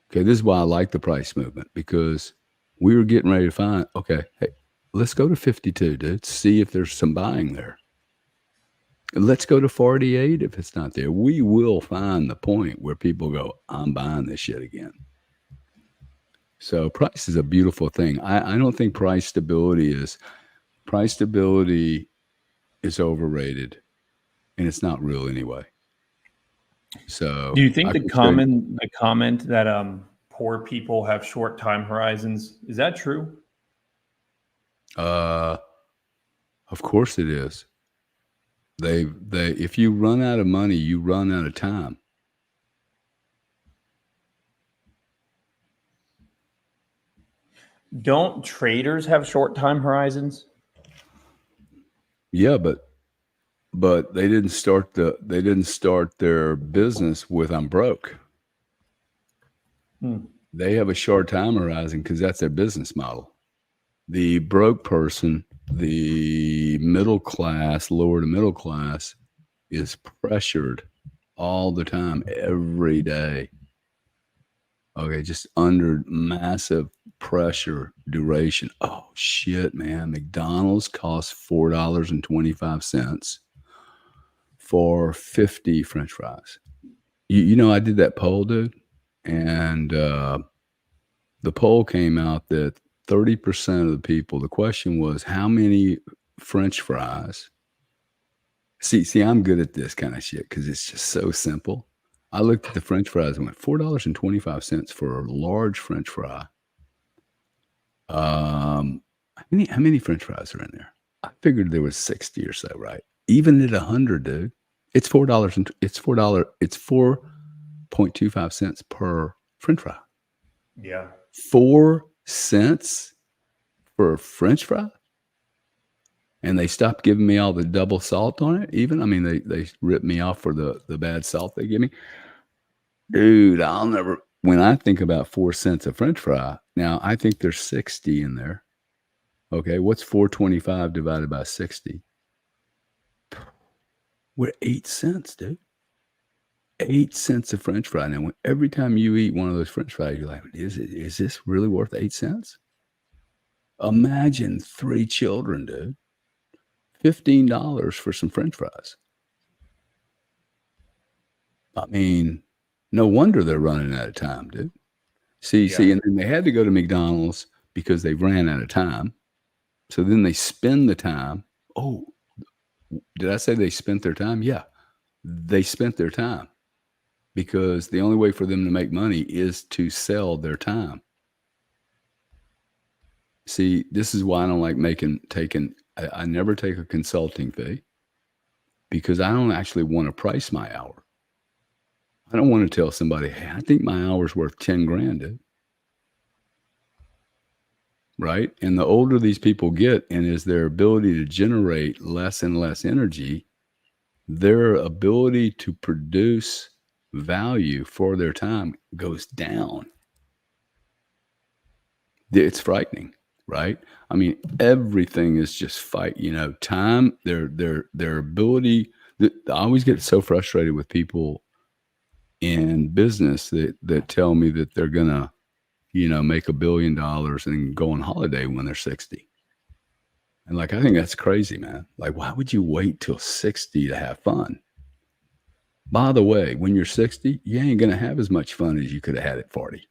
Okay, this is why I like the price movement, because we were getting ready to find, okay, hey, let's go to 52, dude, see if there's some buying there. Let's go to 48 if it's not there. We will find the point where people go, I'm buying this shit again. So price is a beautiful thing. I don't think price stability is overrated, and it's not real anyway. So Do you think the comment that poor people have short time horizons, is that true? Of course it is. They if you run out of money, you run out of time. Don't traders have short time horizons? Yeah, but they didn't start their business with I'm broke. They have a short time horizon because that's their business model. The broke person, the middle class, lower to middle class, is pressured all the time, every day. Okay, just under massive pressure, duration. Oh shit, man! McDonald's costs $4.25 for 50 French fries. You know, I did that poll, dude, and the poll came out that 30% of the people. The question was, how many French fries? See, I'm good at this kind of shit because it's just so simple. I looked at the French fries and went $4.25 for a large French fry. How many French fries are in there? I figured there was 60 or so, right? Even at 100, dude, it's $4 and it's $4.25 per French fry. Yeah. 4 cents for a French fry? And they stopped giving me all the double salt on it. Even, I mean, they ripped me off for the bad salt they give me. Dude, when I think about 4 cents a French fry, now I think there's 60 in there. Okay, what's 4.25 divided by 60? We're 8 cents, dude. 8 cents a French fry. Now, every time you eat one of those French fries, you're like, is this really worth 8 cents? Imagine 3 children, dude. $15 for some French fries. I mean, no wonder they're running out of time, dude. See, and then they had to go to McDonald's because they ran out of time. So then they spend the time. Oh, did I say they spent their time? Yeah, they spent their time because the only way for them to make money is to sell their time. See, this is why I don't like I never take a consulting fee because I don't actually want to price my hour. I don't want to tell somebody, hey, I think my hour's worth 10 grand, dude. Right? And the older these people get, and is their ability to generate less and less energy, their ability to produce value for their time goes down. It's frightening, right? I mean, everything is just fight. You know, time, their ability, I always get so frustrated with people in business that tell me that they're gonna, make $1 billion and go on holiday when they're 60. And like, I think that's crazy, man. Like, why would you wait till 60 to have fun? By the way, when you're 60, you ain't gonna have as much fun as you could have had at 40.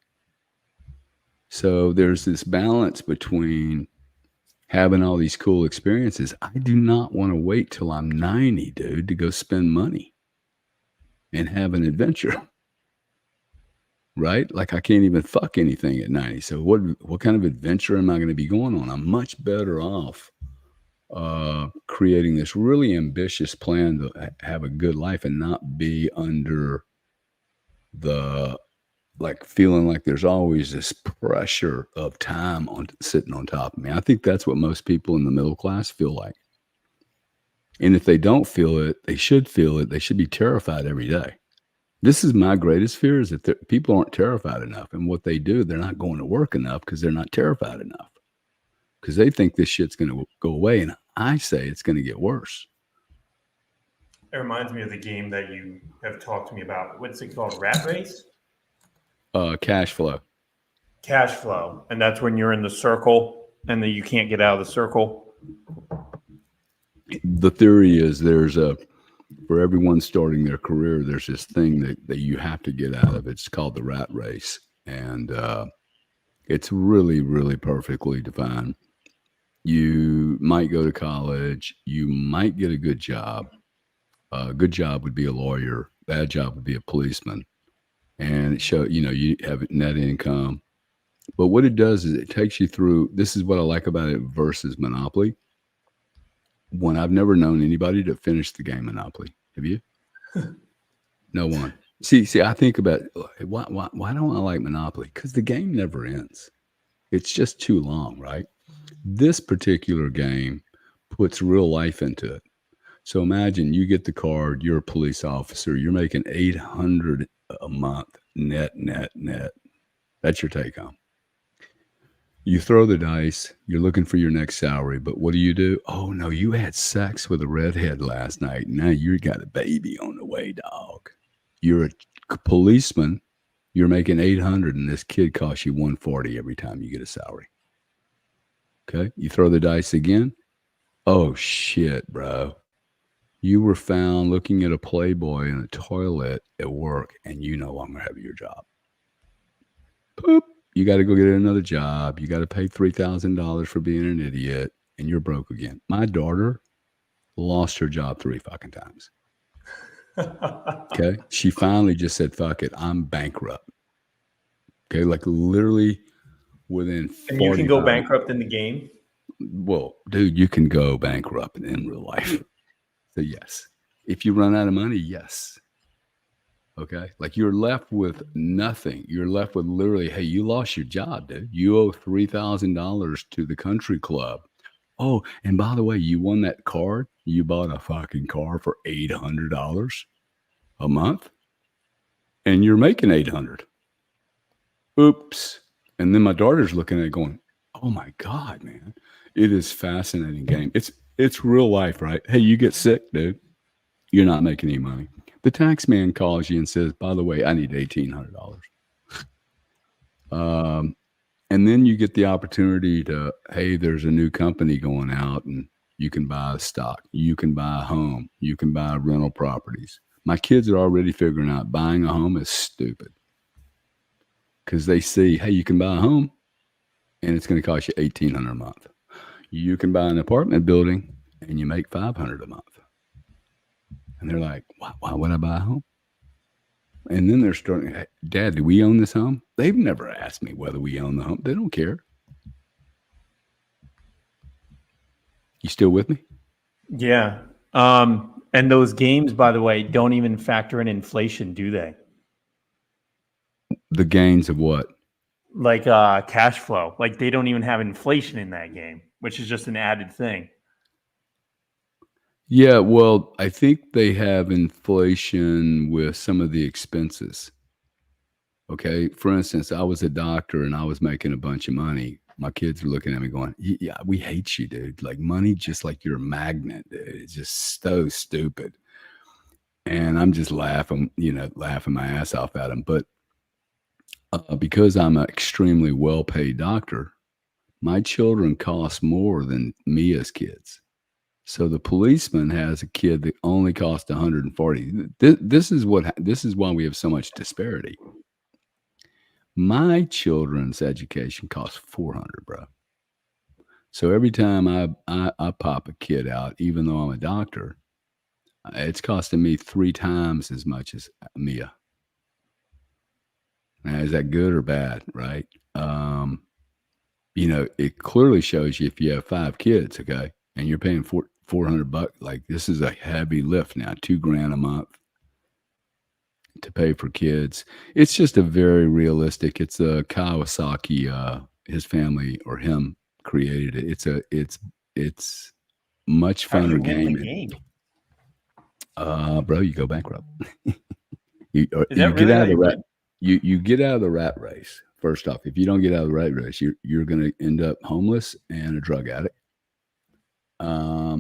So there's this balance between having all these cool experiences. I do not want to wait till I'm 90, dude, to go spend money and have an adventure. Right? Like I can't even fuck anything at 90. So what kind of adventure am I going to be going on? I'm much better off creating this really ambitious plan to have a good life and not be under the like feeling like there's always this pressure of time on sitting on top of me. I think that's what most people in the middle class feel like. And if they don't feel it, they should feel it. They should be terrified every day. This is my greatest fear, is that people aren't terrified enough. And what they do, they're not going to work enough because they're not terrified enough. Because they think this shit's going to go away. And I say it's going to get worse. It reminds me of the game that you have talked to me about. What's it called? Rat Race? Cash flow. Cash flow. And that's when you're in the circle and then you can't get out of the circle. The theory is for everyone starting their career, there's this thing that you have to get out of. It's called the rat race. And it's really, really perfectly defined. You might go to college. You might get a good job. A good job would be a lawyer. Bad job would be a policeman. And it shows, you have net income. But what it does is it takes you through. This is what I like about it versus Monopoly. One, I've never known anybody to finish the game Monopoly. Have you? No one. See, I think about why don't I like Monopoly? Because the game never ends. It's just too long, right? This particular game puts real life into it. So imagine you get the card, you're a police officer, you're making $800 a month net. That's your take home. You throw the dice, you're looking for your next salary, but what do? Oh no, you had sex with a redhead last night. Now you got a baby on the way, dog. You're a policeman, you're making $800 and this kid costs you $140 every time you get a salary. Okay, you throw the dice again. Oh shit, bro. You were found looking at a Playboy in a toilet at work and you no longer have your job. Boop. You got to go get another job. You got to pay $3,000 for being an idiot and you're broke again. My daughter lost her job 3 fucking times. Okay. She finally just said, fuck it. I'm bankrupt. Okay. Like literally within 40 And you can go bankrupt in the game? Well, dude, you can go bankrupt in real life. So yes. If you run out of money, yes. Okay. Like you're left with nothing. You're left with literally, hey, you lost your job, dude. You owe $3,000 to the country club. Oh, and by the way, you won that card. You bought a fucking car for $800 a month and you're making $800. Oops. And then my daughter's looking at it going, oh my God, man. It is fascinating game. It's real life, right? Hey, you get sick, dude. You're not making any money. The tax man calls you and says, by the way, I need $1,800. And then you get the opportunity to, hey, there's a new company going out and you can buy a stock. You can buy a home. You can buy rental properties. My kids are already figuring out buying a home is stupid because they see, hey, you can buy a home and it's going to cost you $1,800 a month. You can buy an apartment building and you make $500 a month. And they're like, why would I buy a home? And then they're starting, hey, Dad, do we own this home? They've never asked me whether we own the home. They don't care. You still with me? Yeah. And those games, by the way, don't even factor in inflation, do they? The gains of what? Like cash flow. Like they don't even have inflation in that game, which is just an added thing. Yeah, well, I think they have inflation with some of the expenses. Okay. For instance, I was a doctor and I was making a bunch of money. My kids are looking at me going, yeah, we hate you, dude. Like money, just like you're a magnet, dude. It's just so stupid. And I'm just laughing my ass off at him. But because I'm an extremely well-paid doctor, my children cost more than Mia's kids. So the policeman has a kid that only costs 140. This is why we have so much disparity. My children's education costs 400, bro. So every time I pop a kid out, even though I'm a doctor, it's costing me 3 times as much as Mia. Now, is that good or bad? Right? It clearly shows you if you have 5 kids, okay, and you're paying $400. Like, this is a heavy lift now. $2,000 a month to pay for kids. It's just a very realistic. It's a Kawasaki. His family or him created it. It's much How do you funner win the game. game? Bro, you go bankrupt. you Is that get really out how of the you rat. win? You get out of the rat race. First off, if you don't get out of the rat race, you're going to end up homeless and a drug addict. I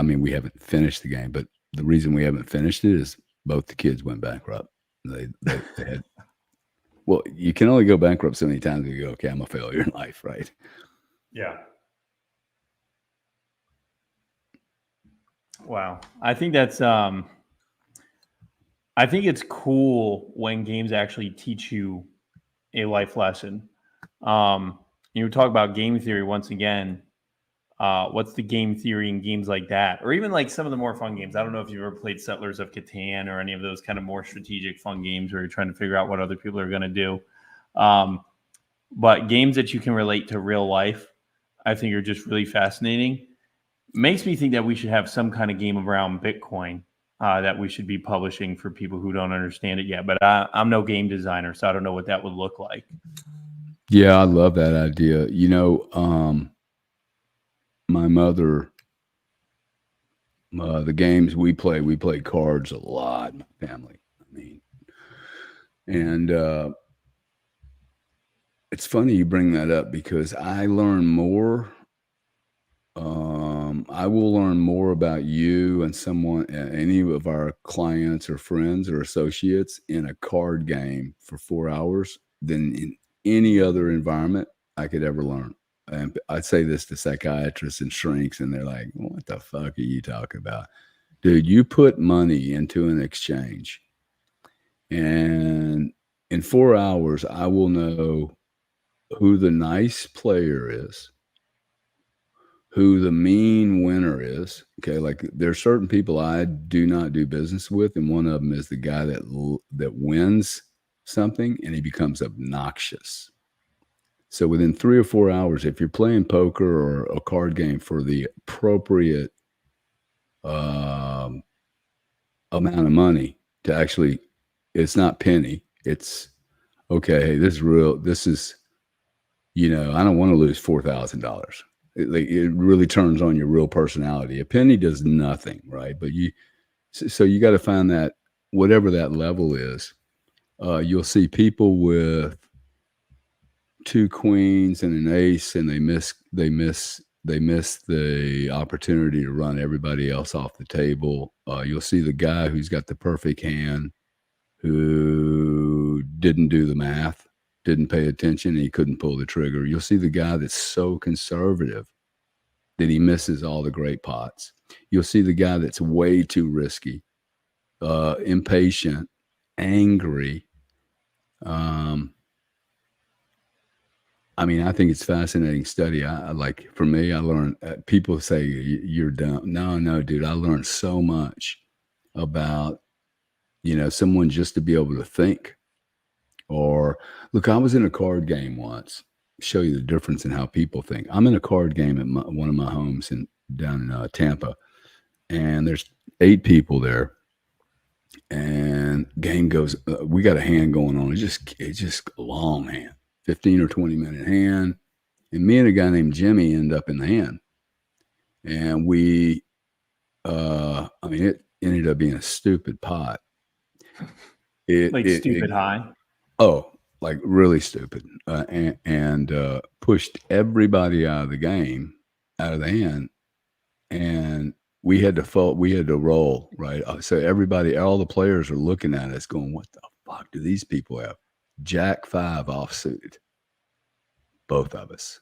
mean, we haven't finished the game, but the reason we haven't finished it is both the kids went bankrupt. They had. Well, you can only go bankrupt so many times you go, okay, I'm a failure in life, right? Yeah. Wow. I think that's I think it's cool when games actually teach you a life lesson. You talk about game theory once again. What's the game theory in games like that, or even like some of the more fun games? I don't know if you've ever played Settlers of Catan or any of those kind of more strategic, fun games where you're trying to figure out what other people are going to do. But games that you can relate to real life, I think are just really fascinating. Makes me think that we should have some kind of game around Bitcoin that we should be publishing for people who don't understand it yet. But I'm no game designer, so I don't know what that would look like. Yeah, I love that idea. My mother, the games we play cards a lot, my family. I mean, and it's funny you bring that up because I learn more. I will learn more about you and any of our clients or friends or associates in a card game for 4 hours than in any other environment I could ever learn. And I'd say this to psychiatrists and shrinks, and they're like, what the fuck are you talking about? Dude, you put money into an exchange, and in 4 hours, I will know who the nice player is, who the mean winner is. Okay, like there's certain people I do not do business with, and one of them is the guy that wins something and he becomes obnoxious. So within 3 or 4 hours, if you're playing poker or a card game for the appropriate amount of money to actually, it's not penny. It's okay. Hey, this is real. This is, I don't want to lose $4,000. It really turns on your real personality. A penny does nothing, right? But so you got to find that whatever that level is. You'll see people with 2 queens and an ace, and they miss the opportunity to run everybody else off the table. You'll see the guy who's got the perfect hand, who didn't do the math, didn't pay attention, and he couldn't pull the trigger. You'll see the guy that's so conservative that he misses all the great pots. You'll see the guy that's way too risky, impatient, angry. I mean, I think it's fascinating study. For me, I learned, people say you're dumb. No, dude, I learned so much about, someone just to be able to think. Or look, I was in a card game once. Show you the difference in how people think. I'm in a card game at one of my homes down in Tampa, and there's 8 people there. And game goes. We got a hand going on. It's just a long hand, 15 or 20-minute hand. And me and a guy named Jimmy end up in the hand, and we. It ended up being a stupid pot. Stupid high. Oh, like really stupid, and pushed everybody out of the game, out of the hand. and we had to roll, right? So everybody, all the players are looking at us going, what the fuck do these people have? Jack 5 offsuited, both of us.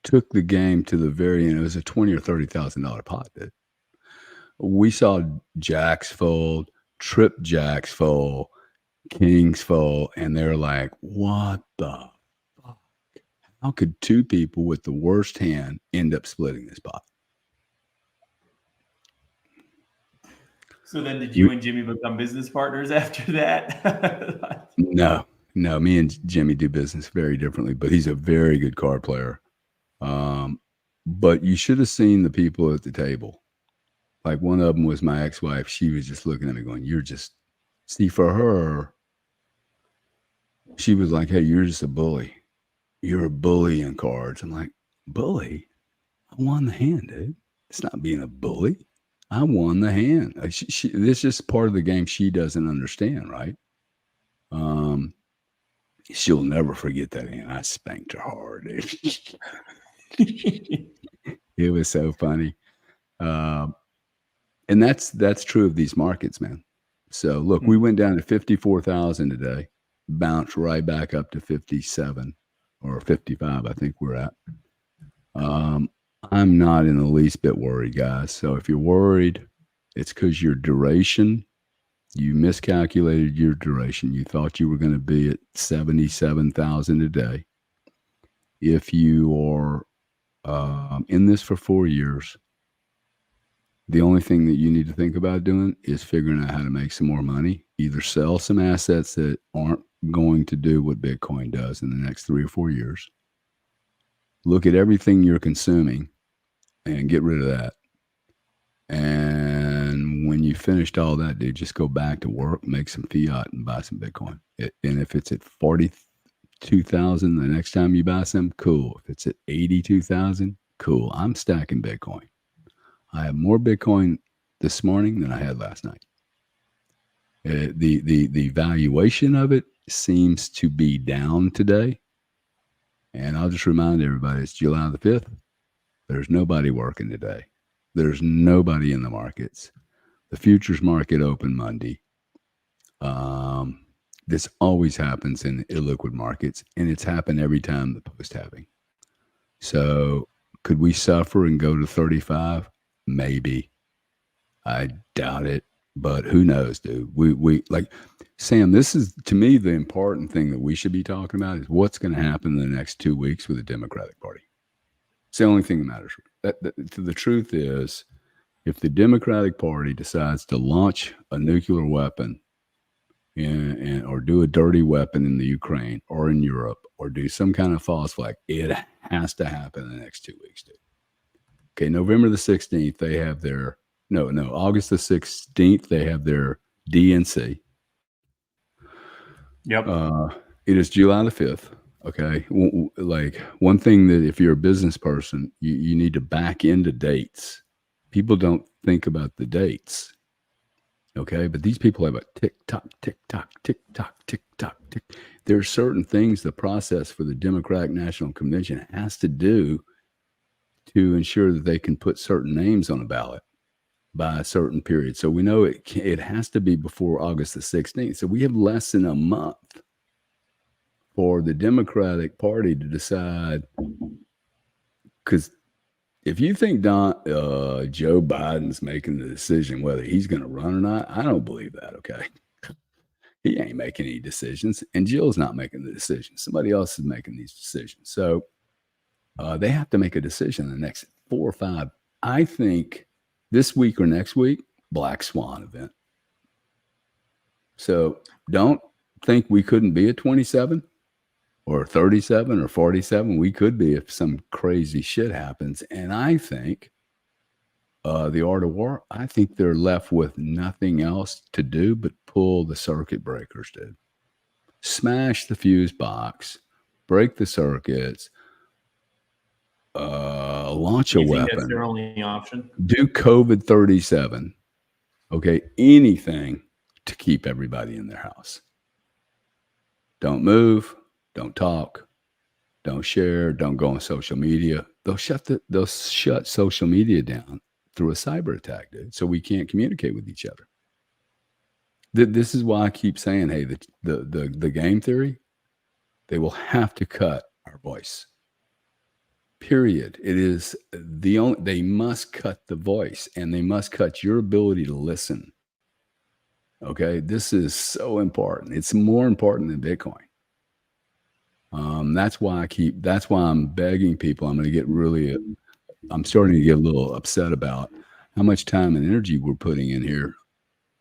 Took the game to the very end. It was a $20,000 or $30,000 pot, dude. We saw jacks fold, trip jacks fold, kings fold, and they're like, what the fuck? How could two people with the worst hand end up splitting this pot? So then did you and Jimmy become business partners after that? No, me and Jimmy do business very differently, but he's a very good card player. But you should have seen the people at the table. Like one of them was my ex-wife. She was just looking at me going, see, for her, she was like, hey, you're just a bully. You're a bully in cards. I'm like, bully? I won the hand, dude. It's not being a bully. I won the hand. This is just part of the game she doesn't understand, right? She'll never forget that hand. I spanked her hard, dude. It was so funny. And that's true of these markets, man. So look, we went down to 54,000 today, bounced right back up to 57 or 55, I think we're at. I'm not in the least bit worried, guys. So if you're worried, it's because your duration, you miscalculated your duration. You thought you were going to be at 77,000 a day. If you are in this for 4 years, the only thing that you need to think about doing is figuring out how to make some more money. Either sell some assets that aren't going to do what Bitcoin does in the next 3 or 4 years. Look at everything you're consuming and get rid of that. And when you finished all that, dude, just go back to work, make some fiat and buy some Bitcoin. And if it's at 42,000 the next time you buy some, cool. If it's at 82,000, cool. I'm stacking Bitcoin. I have more Bitcoin this morning than I had last night. The valuation of it seems to be down today. And I'll just remind everybody, it's July the 5th. There's nobody working today. There's nobody in the markets. The futures market opened Monday. This always happens in illiquid markets, and it's happened every time the post-halving. So could we suffer and go to 35? Maybe. I doubt it, but who knows, dude? We like, Sam, this is, to me, the important thing that we should be talking about is what's going to happen in the next 2 weeks with the Democratic Party. It's the only thing that matters. The truth is, if the Democratic Party decides to launch a nuclear weapon or do a dirty weapon in the Ukraine or in Europe or do some kind of false flag, it has to happen in the next 2 weeks, dude. Okay, November the 16th, they have their, August the 16th, they have their DNC. Yep. It is July the 5th. Okay. Like one thing that if you're a business person, you need to back into dates. People don't think about the dates. Okay. But these people have a tick tock, tick tock, tick tock, tick tock, tick. There are certain things the process for the Democratic National Convention has to do to ensure that they can put certain names on a ballot by a certain period. So we know it has to be before August the 16th. So we have less than a month for the Democratic Party to decide. Because if you think Joe Biden's making the decision whether he's going to run or not, I don't believe that, okay? He ain't making any decisions, and Jill's not making the decision. Somebody else is making these decisions. So they have to make a decision in the next 4 or 5. I think this week or next week, Black Swan event. So don't think we couldn't be at 27 or 37 or 47. We could be if some crazy shit happens. And I think the art of war, I think they're left with nothing else to do but pull the circuit breakers, dude. Smash the fuse box, break the circuits, launch a weapon. That's their only option. Do COVID 37. Okay, anything to keep everybody in their house. Don't move, don't talk, don't share, don't go on social media. they'll shut social media down through a cyber attack, dude. So we can't communicate with each other. This is why I keep saying, hey, the game theory, they will have to cut our voice. Period. It is the only, they must cut the voice, and they must cut your ability to listen. Okay. This is so important. It's more important than Bitcoin. That's why I'm begging people. I'm starting to get a little upset about how much time and energy we're putting in here.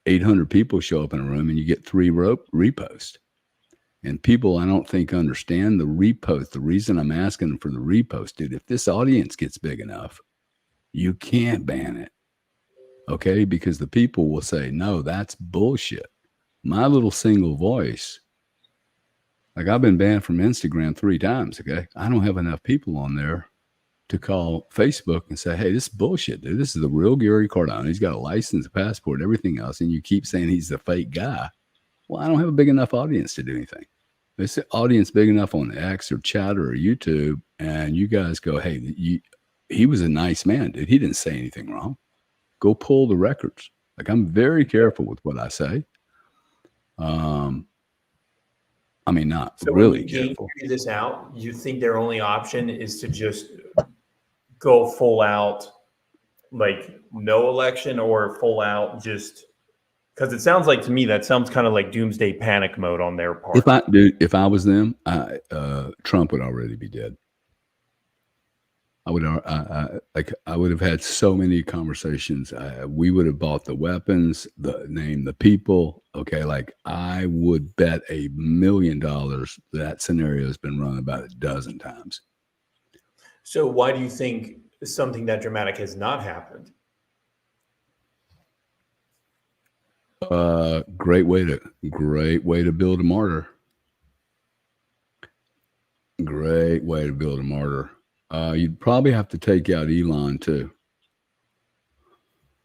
800 people show up in a room and you get 3 reposts. And people, I don't think, understand the repost. The reason I'm asking them for the repost, dude, if this audience gets big enough, you can't ban it. Okay? Because the people will say, no, that's bullshit. My little single voice, like I've been banned from Instagram 3 times. Okay? I don't have enough people on there to call Facebook and say, hey, this is bullshit, dude. This is the real Gary Cardone. He's got a license, a passport, everything else. And you keep saying he's the fake guy. Well, I don't have a big enough audience to do anything. This audience big enough on X or Chatter or YouTube, and you guys go, hey, he was a nice man, dude. He didn't say anything wrong. Go pull the records. Like, I'm very careful with what I say. I mean, not so really when you careful. figure this out, you think their only option is to just go full out, like no election, or full out just because it sounds like to me that sounds kind of like doomsday panic mode on their part. If I was them, Trump would already be dead. I would have had so many conversations. We would have bought the weapons, name the people. Okay, like I would bet $1 million that scenario has been run about a dozen times. So why do you think something that dramatic has not happened? Great way to build a martyr. Great way to build a martyr. You'd probably have to take out Elon too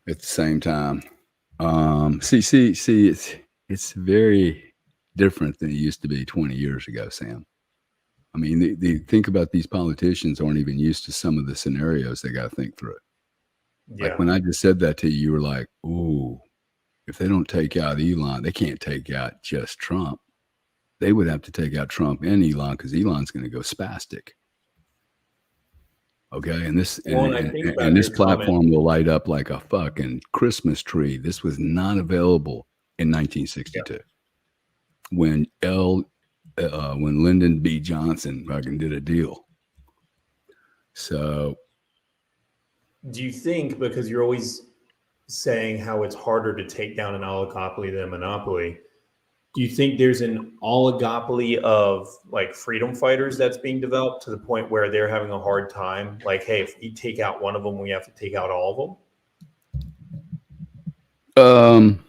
at the same time. See, it's very different than it used to be 20 years ago, Sam. I mean, they think about these politicians aren't even used to some of the scenarios they got to think through. Yeah. Like when I just said that to you, you were like, ooh, if they don't take out Elon, they can't take out just Trump. They would have to take out Trump and Elon because Elon's going to go spastic. Okay, and this platform will light up like a fucking Christmas tree. This was not available in 1962 when Lyndon B. Johnson fucking did a deal. So, do you think, because you're always saying how it's harder to take down an oligopoly than a monopoly, do you think there's an oligopoly of like freedom fighters that's being developed to the point where they're having a hard time? Like, hey, if we take out one of them, we have to take out all of them?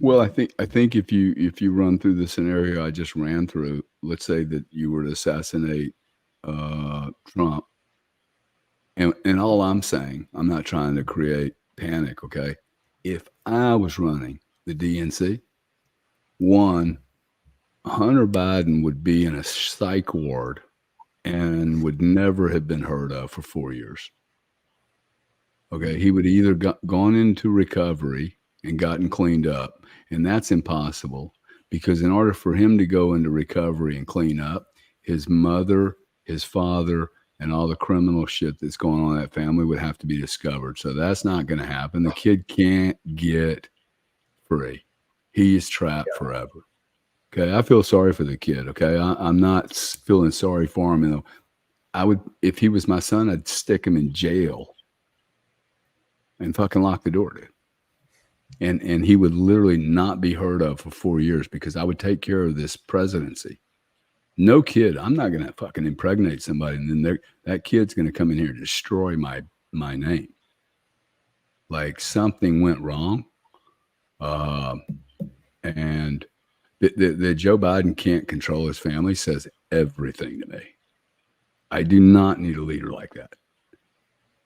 Well, I think if you run through the scenario I just ran through, let's say that you were to assassinate Trump, and all I'm saying, I'm not trying to create panic, okay? If I was running the DNC, Hunter Biden would be in a psych ward and would never have been heard of for 4 years. Okay, he would either gone into recovery and gotten cleaned up, and that's impossible because in order for him to go into recovery and clean up, his mother, his father, and all the criminal shit that's going on in that family would have to be discovered. So that's not going to happen. The kid can't get free. He is trapped forever. Okay, I feel sorry for the kid. Okay, I'm not feeling sorry for him. You know, I would, if he was my son, I'd stick him in jail and fucking lock the door, dude. And he would literally not be heard of for 4 years because I would take care of this presidency. No kid, I'm not going to fucking impregnate somebody and then that kid's going to come in here and destroy my name. Like something went wrong. And the Joe Biden can't control his family says everything to me. I do not need a leader like that.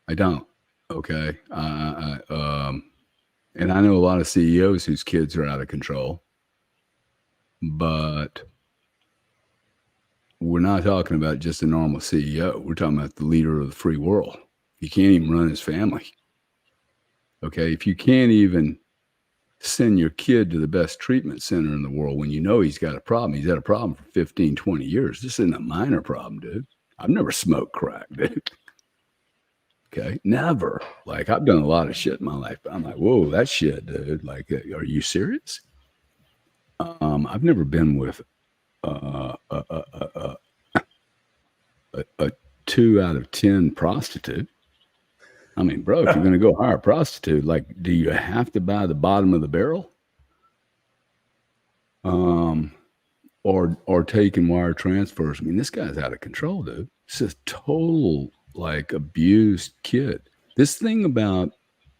I don't. Okay. And I know a lot of CEOs whose kids are out of control, but we're not talking about just a normal CEO. We're talking about the leader of the free world. He can't even run his family. Okay. If you can't even send your kid to the best treatment center in the world when you know he's got a problem, he's had a problem for 15, 20 years. This isn't a minor problem, dude. I've never smoked crack, dude. Okay. Never. Like, I've done a lot of shit in my life, but I'm like, whoa, that shit, dude. Like, are you serious? I've never been with a 2 out of 10 prostitute. I mean, bro, if you're going to go hire a prostitute, like, do you have to buy the bottom of the barrel? Or taking wire transfers. I mean, this guy's out of control, dude. It's a total like abused kid. This thing about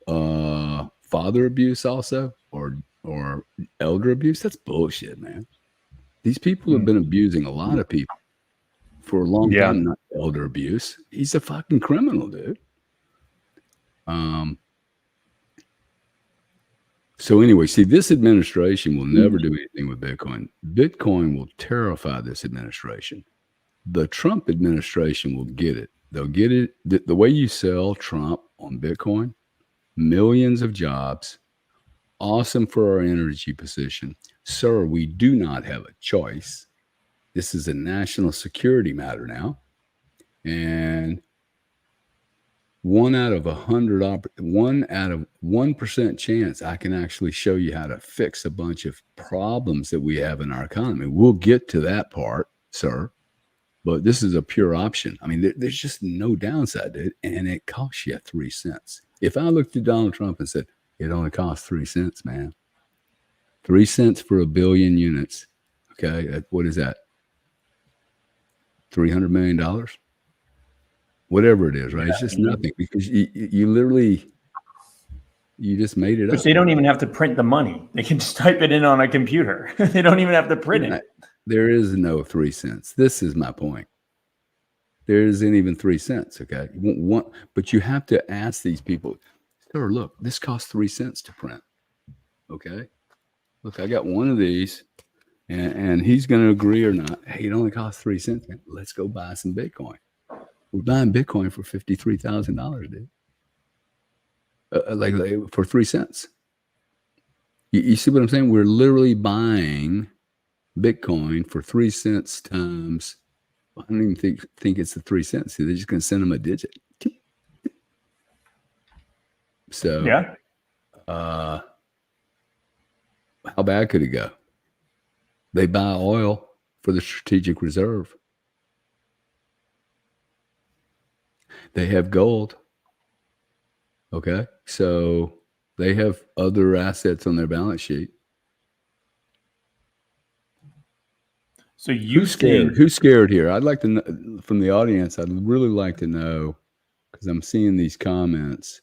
father abuse also or elder abuse, that's bullshit, man. These people have been abusing a lot of people for a long time, not elder abuse. He's a fucking criminal, dude. So anyway, see, this administration will never do anything with Bitcoin. Bitcoin will terrify this administration. The Trump administration will get it. They'll get it. The way you sell Trump on Bitcoin, millions of jobs, awesome for our energy position. Sir, we do not have a choice. This is a national security matter now. And 1 out of 1% chance I can actually show you how to fix a bunch of problems that we have in our economy. We'll get to that part, sir. But this is a pure option. I mean, there's just no downside, dude. And it costs you 3 cents. If I looked at Donald Trump and said, it only costs 3 cents, man. 3 cents for a billion units. Okay. What is that? $300 million? Whatever it is, right? It's just nothing because you literally, you just made it up. They don't even have to print the money. They can just type it in on a computer. They don't even have to print it. There is no 3 cents. This is my point. There isn't even 3 cents, okay? But you have to ask these people, sir, look, this costs 3 cents to print, okay? Look, I got one of these, and he's going to agree or not. Hey, it only costs 3 cents. Man. Let's go buy some Bitcoin. We're buying Bitcoin for $53,000, dude. Like for 3 cents. You see what I'm saying? We're literally buying Bitcoin for 3 cents times. I don't even think it's the 3 cents. They're just going to send them a digit. So, yeah. How bad could it go? They buy oil for the strategic reserve. They have gold. Okay. So they have other assets on their balance sheet. So who's scared here? I'd like to know from the audience. I'd really like to know because I'm seeing these comments.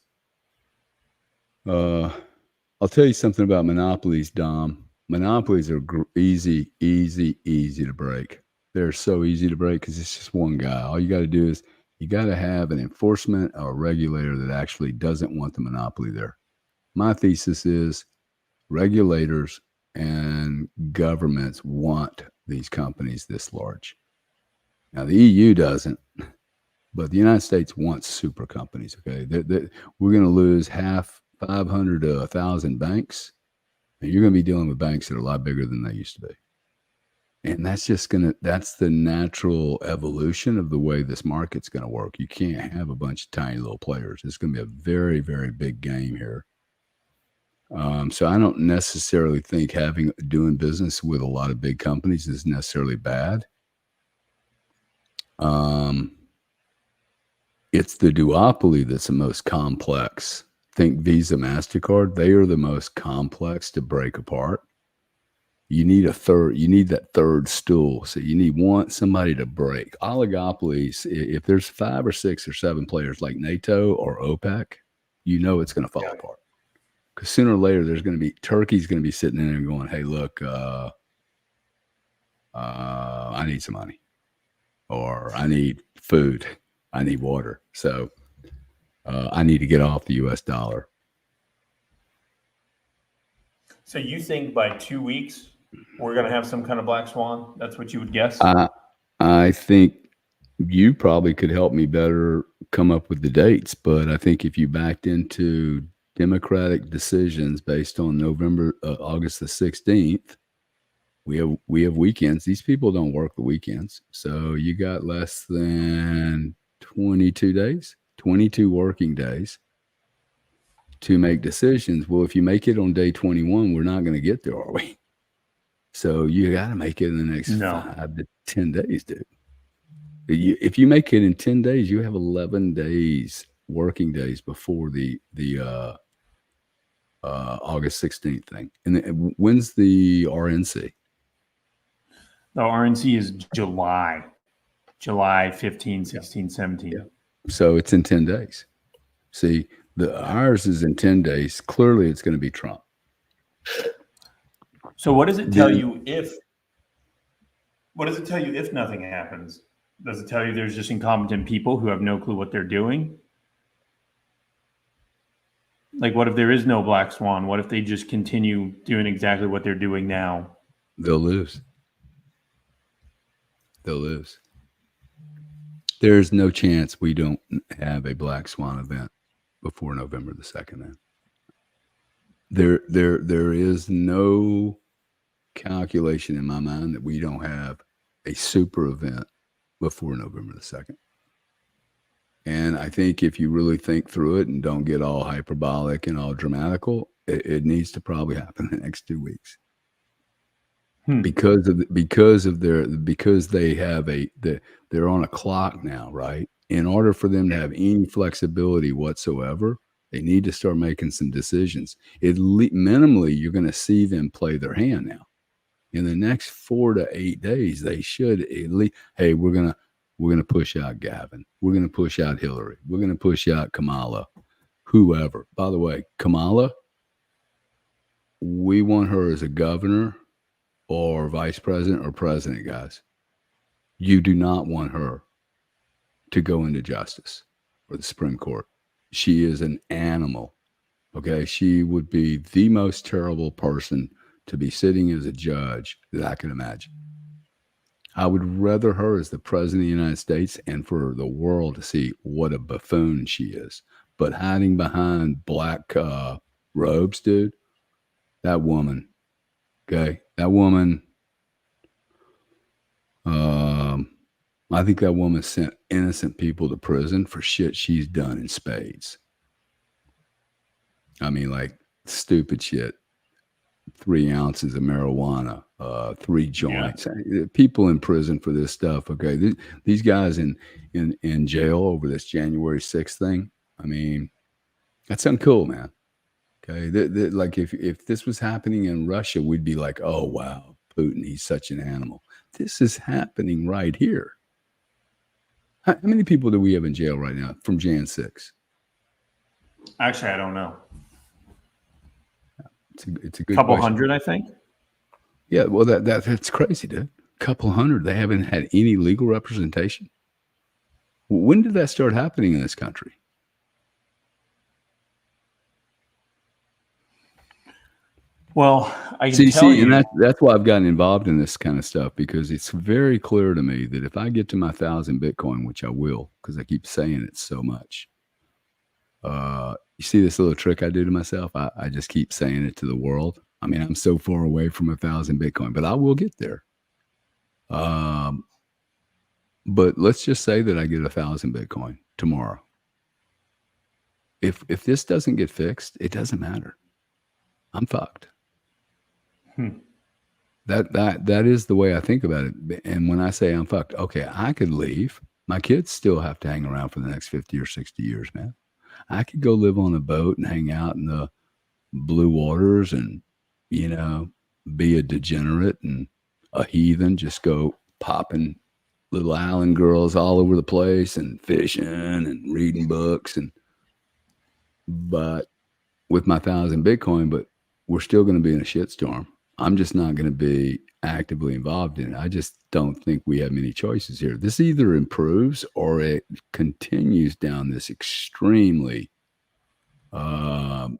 I'll tell you something about monopolies, Dom. Monopolies are easy to break. They're so easy to break because it's just one guy. All you got to do is you got to have an enforcement or a regulator that actually doesn't want the monopoly there. My thesis is regulators and governments want these companies this large. Now, the EU doesn't, but the United States wants super companies, okay? We're going to lose 500 to 1,000 banks, and you're going to be dealing with banks that are a lot bigger than they used to be. And that's the natural evolution of the way this market's going to work. You can't have a bunch of tiny little players. It's going to be a very, very big game here. So I don't necessarily think doing business with a lot of big companies is necessarily bad. It's the duopoly that's the most complex. Think Visa, MasterCard, they are the most complex to break apart. You need that third stool. So you need somebody to break. Oligopolies, if there's 5 or 6 or 7 players like NATO or OPEC, it's going to fall apart. Because sooner or later, Turkey's going to be sitting in there and going, hey, look, I need some money. Or I need food. I need water. So I need to get off the U.S. dollar. So you think by 2 weeks, we're going to have some kind of black swan? That's what you would guess? I think you probably could help me better come up with the dates, but I think if you backed into Democratic decisions based on August the 16th, we have weekends. These people don't work the weekends. So you got less than 22 days, 22 working days to make decisions. Well, if you make it on day 21, we're not going to get there, are we? So you got to make it in the next 5 to 10 days, dude. If you make it in 10 days, you have 11 days, working days before the August 16th thing. And when's the RNC? The RNC is July 15, 16, 17. Yeah. So it's in 10 days. See, ours is in 10 days. Clearly, it's going to be Trump. So what does it tell you if nothing happens? Does it tell you there's just incompetent people who have no clue what they're doing? Like, what if there is no black swan? What if they just continue doing exactly what they're doing now? They'll lose. They'll lose. There's no chance we don't have a black swan event before November the 2nd. Then there is no calculation in my mind that we don't have a super event before November the 2nd. And I think if you really think through it and don't get all hyperbolic and all dramatical, it needs to probably happen in the next 2 weeks. Because they're on a clock now, right? In order for them to have any flexibility whatsoever, they need to start making some decisions. Minimally, you're going to see them play their hand now. In the next 4 to 8 days, they should at least, hey, we're gonna push out Gavin. We're gonna push out Hillary. We're gonna push out Kamala, whoever. By the way, Kamala, we want her as a governor or vice president or president, guys. You do not want her to go into justice or the Supreme Court. She is an animal. Okay. She would be the most terrible person to be sitting as a judge that I can imagine. I would rather her as the president of the United States and for the world to see what a buffoon she is. But hiding behind black robes, dude, that woman, okay, that woman, I think that woman sent innocent people to prison for shit she's done in spades. I mean, like stupid shit. 3 ounces of marijuana, 3 joints. Yeah. People in prison for this stuff. Okay, these guys in jail over this January 6th thing. I mean, that's uncool, man. Okay, like if this was happening in Russia, we'd be like, oh wow, Putin, he's such an animal. This is happening right here. How many people do we have in jail right now from Jan 6? Actually, I don't know. It's a good couple question. Hundred, I think. Yeah, well, that's crazy, dude. Couple hundred. They haven't had any legal representation. When did that start happening in this country? Well, I can tell you, and that's why I've gotten involved in this kind of stuff, because it's very clear to me that if I get to my 1,000 Bitcoin, which I will, because I keep saying it so much. You see this little trick I do to myself? I just keep saying it to the world. I mean, I'm so far away from 1,000 Bitcoin, but I will get there. But let's just say that I get 1,000 Bitcoin tomorrow. If this doesn't get fixed, it doesn't matter. I'm fucked. That is the way I think about it. And when I say I'm fucked, okay, I could leave. My kids still have to hang around for the next 50 or 60 years, man. I could go live on a boat and hang out in the blue waters and, be a degenerate and a heathen, just go popping little island girls all over the place and fishing and reading books. But with my 1,000 Bitcoin, but we're still going to be in a shitstorm. I'm just not going to be actively involved in it. I just don't think we have many choices here. This either improves or it continues down this extremely, the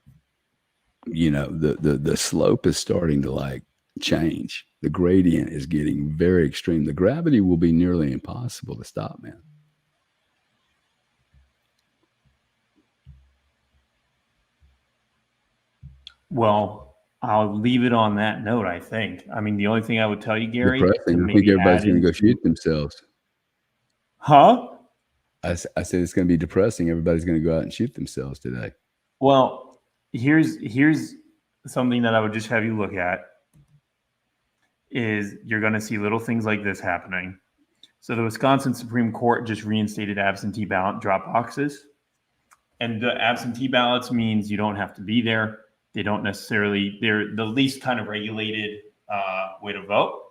slope is starting to like change. The gradient is getting very extreme. The gravity will be nearly impossible to stop, man. Well, I'll leave it on that note, I think. I mean, the only thing I would tell you, Gary, to Depressing. I think maybe everybody's add going to go into, shoot themselves. huh? I said it's going to be depressing. Everybody's going to go out and shoot themselves today. Well, here's something that I would just have you look at is you're going to see little things like this happening. So the Wisconsin Supreme Court just reinstated absentee ballot drop boxes. And the absentee ballots means you don't have to be there. They don't necessarily, they're the least kind of regulated way to vote.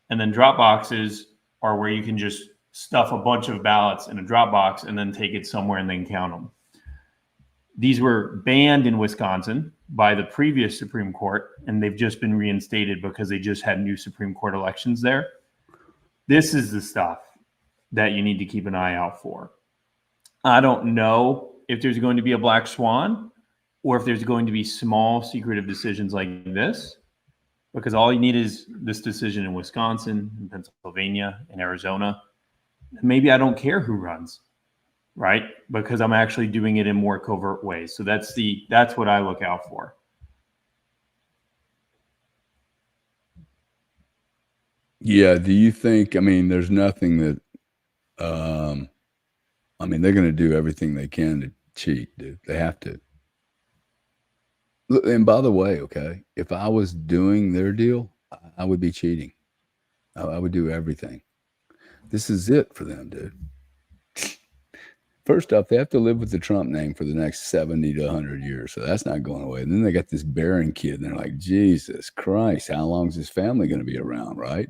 And then drop boxes are where you can just stuff a bunch of ballots in a drop box and then take it somewhere and then count them. These were banned in Wisconsin by the previous Supreme Court, and they've just been reinstated because they just had new Supreme Court elections there. This is the stuff that you need to keep an eye out for. I don't know if there's going to be a black swan or if there's going to be small secretive decisions like this, because all you need is this decision in Wisconsin, in Pennsylvania, in Arizona. Maybe I don't care who runs, right? Because I'm actually doing it in more covert ways. So that's what I look out for. Yeah. Do you think, I mean, there's nothing that, I mean, they're going to do everything they can to cheat, dude. They have to. Look, and by the way, okay, if I was doing their deal, I would be cheating. I would do everything. This is it for them, dude. First off, they have to live with the Trump name for the next 70 to 100 years. So that's not going away. And then they got this Barron kid, and they're like, Jesus Christ, how long is his family going to be around, right?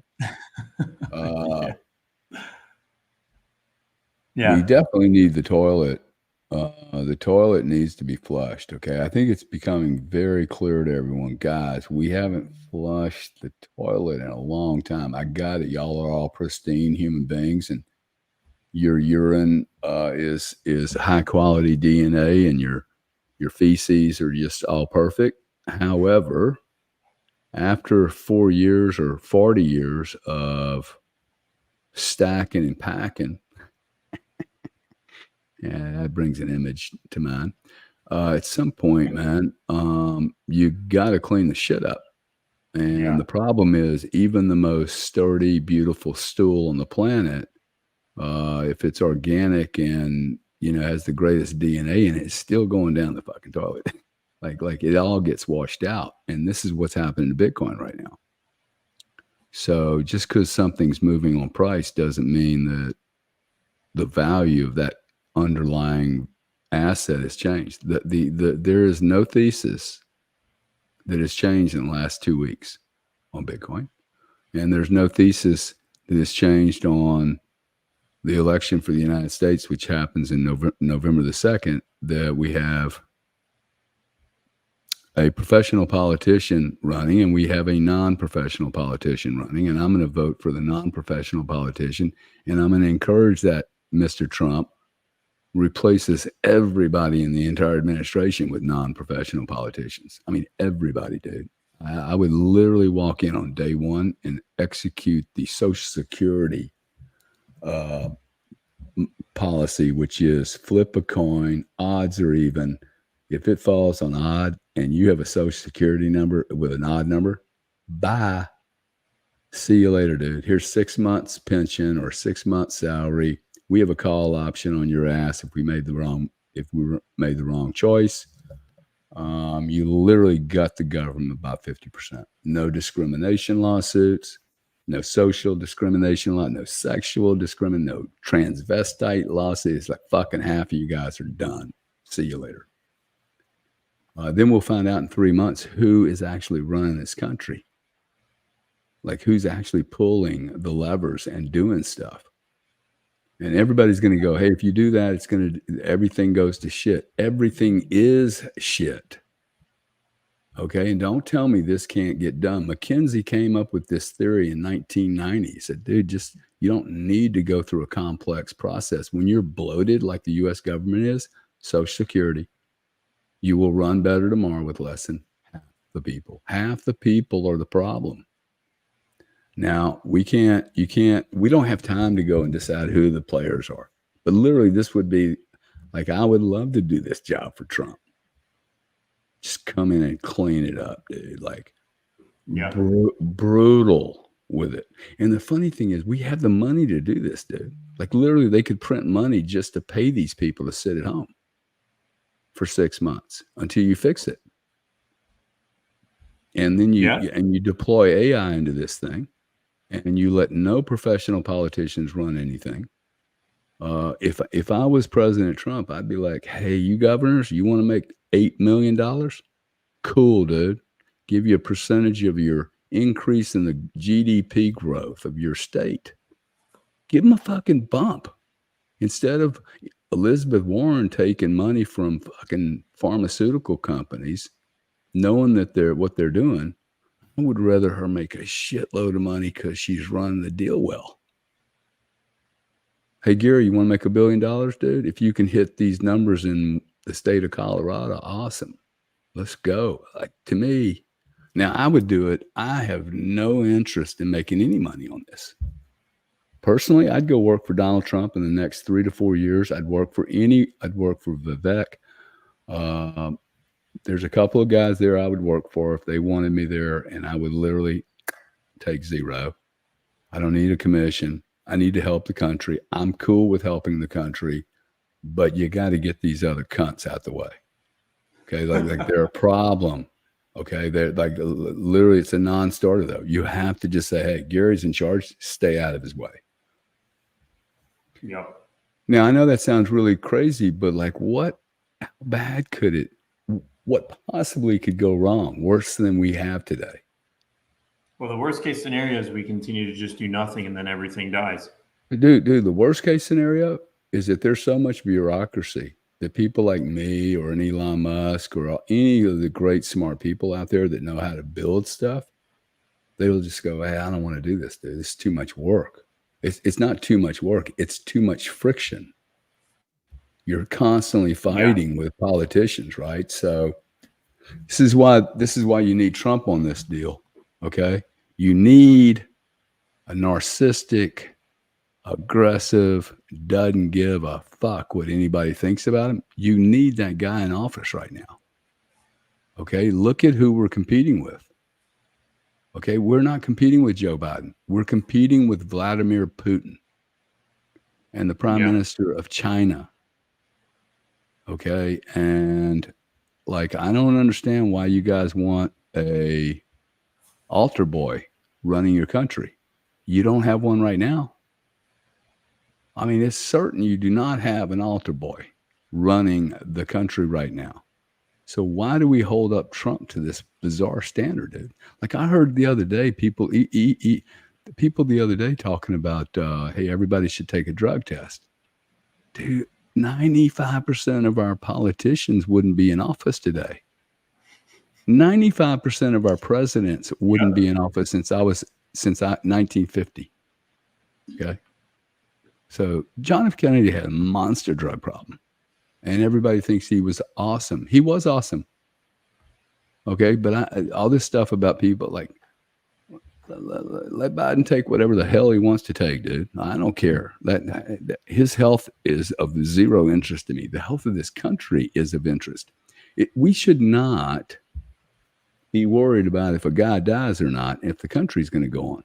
Yeah. We definitely need the toilet. The toilet needs to be flushed, okay? I think it's becoming very clear to everyone. Guys, we haven't flushed the toilet in a long time. I got it. Y'all are all pristine human beings, and your urine is high quality DNA, and your feces are just all perfect. However, after 4 years or 40 years of stacking and packing, yeah, that brings an image to mind. At some point, man, you got to clean the shit up. And the problem is, even the most sturdy, beautiful stool on the planet, if it's organic and, you know, has the greatest DNA in it, it's still going down the fucking toilet. like it all gets washed out. And this is what's happening to Bitcoin right now. So just because something's moving on price doesn't mean that the value of that underlying asset has changed. There is no thesis that has changed in the last 2 weeks on Bitcoin. And there's no thesis that has changed on the election for the United States, which happens in November the 2nd, that we have a professional politician running and we have a non-professional politician running. And I'm going to vote for the non-professional politician. And I'm going to encourage that Mr. Trump replaces everybody in the entire administration with non-professional politicians. I mean, everybody, dude. I would literally walk in on day one and execute the Social Security policy, which is flip a coin, odds are even. If it falls on odd and you have a Social Security number with an odd number, bye. See you later, dude. Here's 6 months pension or 6 months salary. We have a call option on your ass if we made the wrong choice. You literally gut the government by 50%. No discrimination lawsuits, no social discrimination no sexual discrimination, no transvestite lawsuits. Like fucking half of you guys are done. See you later. Then we'll find out in 3 months who is actually running this country. Like who's actually pulling the levers and doing stuff. And everybody's going to go, hey, if you do that, everything goes to shit. Everything is shit. Okay. And don't tell me this can't get done. McKinsey came up with this theory in 1990. He said, dude, you don't need to go through a complex process. When you're bloated like the US government is, Social Security, you will run better tomorrow with less than half the people. Half the people are the problem. Now we don't have time to go and decide who the players are. But literally this would be like, I would love to do this job for Trump. Just come in and clean it up, dude. Like brutal with it. And the funny thing is we have the money to do this, dude. Like literally they could print money just to pay these people to sit at home for 6 months until you fix it. And then you deploy AI into this thing, and you let no professional politicians run anything. If I was President Trump, I'd be like, hey, you governors, you want to make $8 million? Cool, dude. Give you a percentage of your increase in the GDP growth of your state. Give them a fucking bump. Instead of Elizabeth Warren taking money from fucking pharmaceutical companies, knowing that what they're doing, I would rather her make a shitload of money because she's running the deal well. Hey, Gary, you want to make $1 billion, dude? If you can hit these numbers in the state of Colorado, awesome. Let's go. Like, to me, now I would do it. I have no interest in making any money on this. Personally, I'd go work for Donald Trump in the next 3 to 4 years. I'd work for Vivek. There's a couple of guys there I would work for if they wanted me there, and I would literally take zero. I don't need a commission. I need to help the country. I'm cool with helping the country, but you got to get these other cunts out the way. Okay, like they're a problem. Okay, they're like literally it's a non-starter though. You have to just say, hey, Gary's in charge. Stay out of his way. Yep. Now I know that sounds really crazy, but like, how bad could it? What possibly could go wrong worse than we have today? Well, the worst case scenario is we continue to just do nothing and then everything dies. Dude, the worst case scenario is that there's so much bureaucracy that people like me or an Elon Musk or any of the great smart people out there that know how to build stuff, they'll just go, hey, I don't want to do this, dude. It's too much work. It's not too much work. It's too much friction. You're constantly fighting with politicians, right? So this is why you need Trump on this deal. Okay. You need a narcissistic, aggressive, doesn't give a fuck what anybody thinks about him. You need that guy in office right now. Okay. Look at who we're competing with. Okay. We're not competing with Joe Biden. We're competing with Vladimir Putin and the Prime Minister of China. Okay. And like, I don't understand why you guys want a altar boy running your country. You don't have one right now. I mean, it's certain you do not have an altar boy running the country right now. So why do we hold up Trump to this bizarre standard, dude? Like I heard the other day, people the other day talking about, hey, everybody should take a drug test. Dude, 95% of our politicians wouldn't be in office today. 95% of our presidents wouldn't be in office since 1950. Okay. So John F. Kennedy had a monster drug problem and everybody thinks he was awesome. He was awesome. Okay. But all this stuff about people like, let Biden take whatever the hell he wants to take, dude. I don't care. That his health is of zero interest to me. The health of this country is of interest. We should not be worried about if a guy dies or not, if the country's going to go on.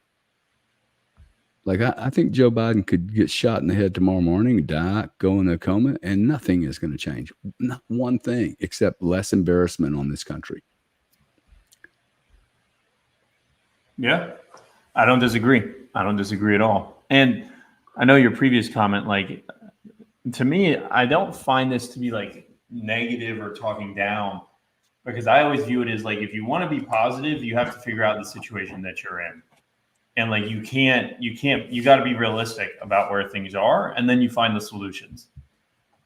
Like I think Joe Biden could get shot in the head tomorrow morning, die, go in a coma, and nothing is going to change. Not one thing except less embarrassment on this country. Yeah, I don't disagree. I don't disagree at all. And I know your previous comment, like, to me, I don't find this to be like negative or talking down, because I always view it as like, if you want to be positive, you have to figure out the situation that you're in. And like, you got to be realistic about where things are, and then you find the solutions.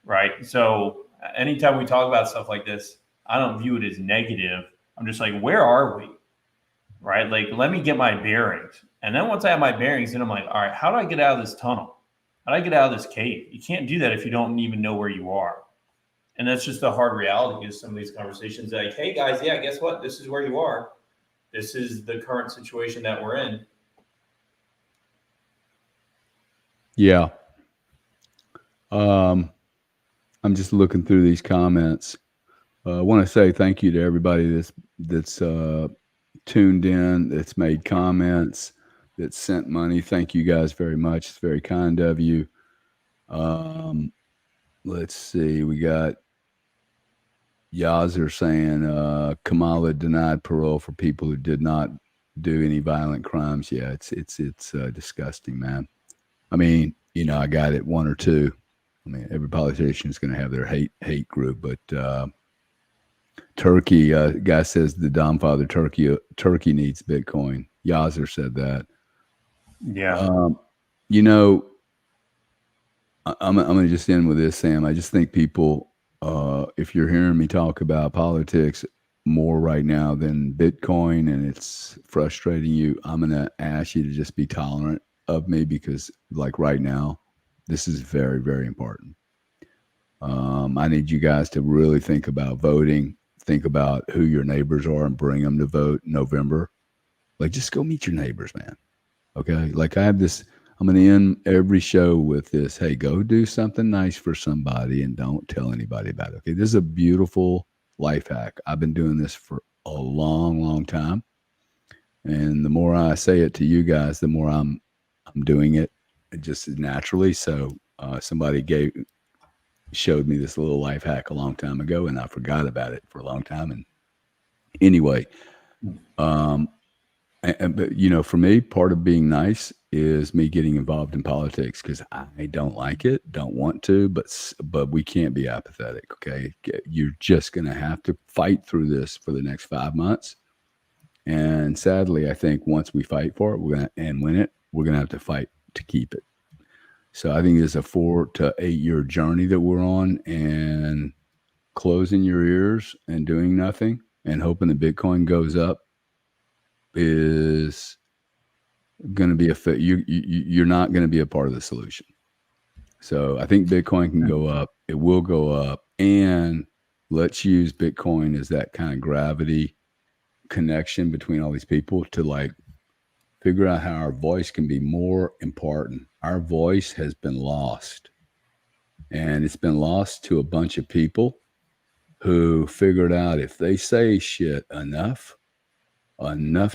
Right. So anytime we talk about stuff like this, I don't view it as negative. I'm just like, where are we? Right. Like, let me get my bearings. And then once I have my bearings, then I'm like, all right, how do I get out of this tunnel? How do I get out of this cave? You can't do that if you don't even know where you are. And that's just the hard reality of some of these conversations. Like, hey guys, yeah, guess what? This is where you are. This is the current situation that we're in. Yeah. I'm just looking through these comments. I want to say thank you to everybody that's tuned in, that's made comments, that sent money. Thank you guys very much. It's very kind of you. Let's see. We got Yazir saying Kamala denied parole for people who did not do any violent crimes. Yeah, it's disgusting, man. I mean, I got it, one or two. I mean, every politician is going to have their hate group, but Turkey guy says the Domfather Turkey needs Bitcoin. Yazir said that. Yeah. I'm going to just end with this, Sam. I just think people, if you're hearing me talk about politics more right now than Bitcoin and it's frustrating you, I'm going to ask you to just be tolerant of me because, like right now, this is very, very important. I need you guys to really think about voting, think about who your neighbors are and bring them to vote in November. Like, just go meet your neighbors, man. Okay. Like, I'm going to end every show with this. Hey, go do something nice for somebody and don't tell anybody about it. Okay. This is a beautiful life hack. I've been doing this for a long, long time. And the more I say it to you guys, the more I'm doing it just naturally. So somebody showed me this little life hack a long time ago, and I forgot about it for a long time. And anyway, but for me, part of being nice is me getting involved in politics because I don't like it, don't want to, but we can't be apathetic. Okay, you're just going to have to fight through this for the next 5 months. And sadly, I think once we fight for it, and win it, we're going to have to fight to keep it. So I think it's a 4 to 8 year journey that we're on, and closing your ears and doing nothing and hoping that Bitcoin goes up is going to be you're not going to be a part of the solution. So I think Bitcoin can go up. It will go up. And let's use Bitcoin as that kind of gravity connection between all these people to like figure out how our voice can be more important. Our voice has been lost, and it's been lost to a bunch of people who figured out if they say shit enough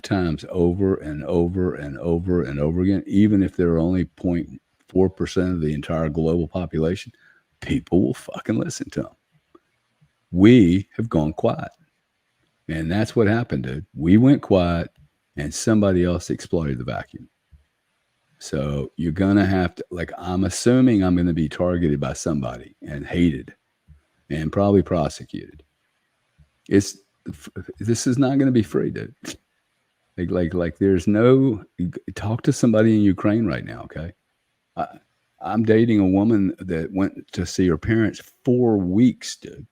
times over and over and over and over again, even if they're only 0.4% of the entire global population, people will fucking listen to them. We have gone quiet. And that's what happened, dude. We went quiet and somebody else exploited the vacuum. So you're going to have to, like, I'm assuming I'm going to be targeted by somebody and hated and probably prosecuted. This is not going to be free, dude. Like there's no, talk to somebody in Ukraine right now. Okay. I'm dating a woman that went to see her parents 4 weeks, dude,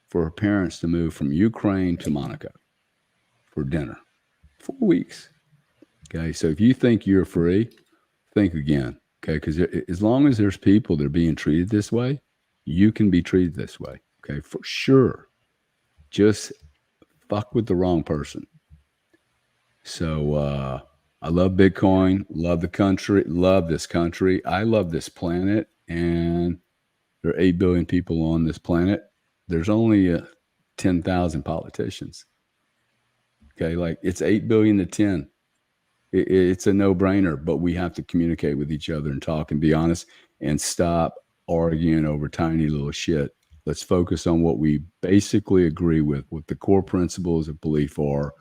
for her parents to move from Ukraine to Monaco for dinner. 4 weeks. Okay. So if you think you're free, think again. Okay. Because as long as there's people that are being treated this way, you can be treated this way. Okay. For sure. Just fuck with the wrong person. So I love Bitcoin, love the country, love this country. I love this planet, and there are 8 billion people on this planet. There's only 10,000 politicians. Okay, like it's 8 billion to 10. It's a no-brainer, but we have to communicate with each other and talk and be honest and stop arguing over tiny little shit. Let's focus on what we basically agree with, what the core principles of belief are: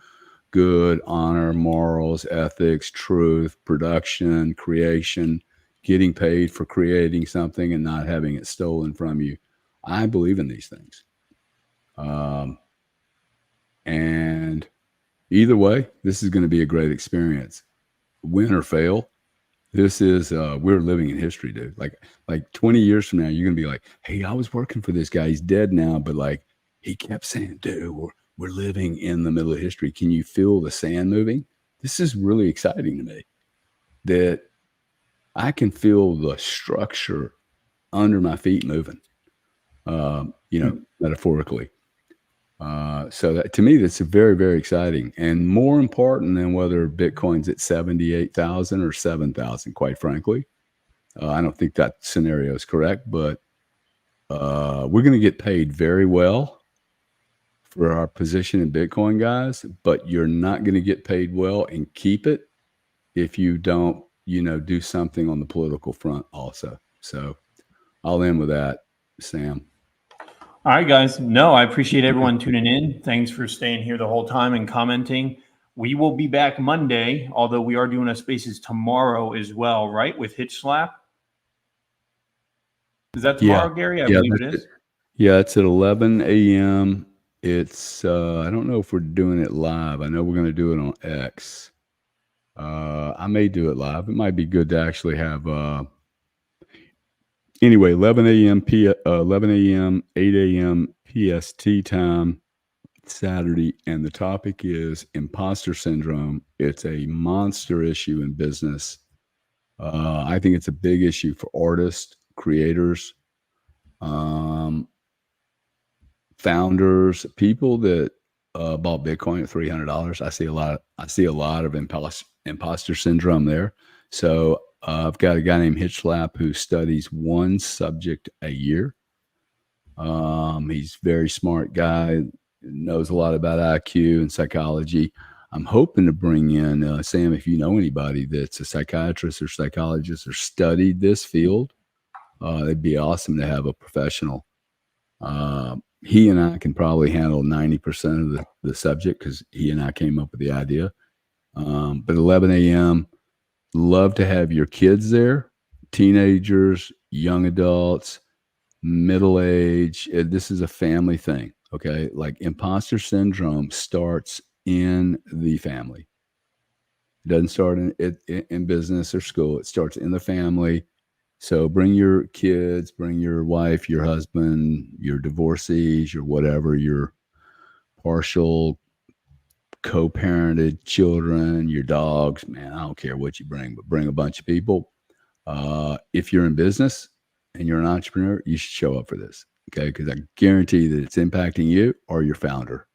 good, honor, morals, ethics, truth, production, creation, getting paid for creating something and not having it stolen from you. I believe in these things. And either way, this is going to be a great experience. Win or fail, this is, we're living in history, dude. Like 20 years from now, you're going to be like, hey, I was working for this guy. He's dead now, but like, he kept saying, dude, we're living in the middle of history. Can you feel the sand moving? This is really exciting to me, that I can feel the structure under my feet moving, metaphorically. So that, to me, that's very, very exciting, and more important than whether Bitcoin's at 78,000 or 7,000, quite frankly. I don't think that scenario is correct, but we're going to get paid very well for our position in Bitcoin, guys, but you're not going to get paid well and keep it if you don't, do something on the political front also. So I'll end with that, Sam. All right, guys. No, I appreciate everyone tuning in. Thanks for staying here the whole time and commenting. We will be back Monday, although we are doing a Spaces tomorrow as well, right? With Hitch Slap. Is that tomorrow, Gary? I believe it is. Yeah, it's at 11 a.m. It's, I don't know if we're doing it live. I know we're going to do it on X. I may do it live. It might be good to actually have, anyway, 11 a.m., 11 a.m., 8 a.m. PST time, Saturday. And the topic is imposter syndrome. It's a monster issue in business. I think it's a big issue for artists, creators, founders, people that bought Bitcoin at $300. I see a lot of imposter syndrome there. So I've got a guy named Hitch Slap who studies one subject a year. He's a very smart guy, knows a lot about IQ and psychology. I'm hoping to bring in Sam, if you know anybody that's a psychiatrist or psychologist or studied this field, it'd be awesome to have a professional. He and I can probably handle 90% of the subject because he and I came up with the idea. But 11 a.m., love to have your kids there, teenagers, young adults, middle age. This is a family thing, okay? Like imposter syndrome starts in the family. It doesn't start in business or school. It starts in the family. So bring your kids, bring your wife, your husband, your divorcees, your whatever, your partial co-parented children, your dogs. Man, I don't care what you bring, but bring a bunch of people. If you're in business and you're an entrepreneur, you should show up for this, okay? Because I guarantee that it's impacting you or your founder.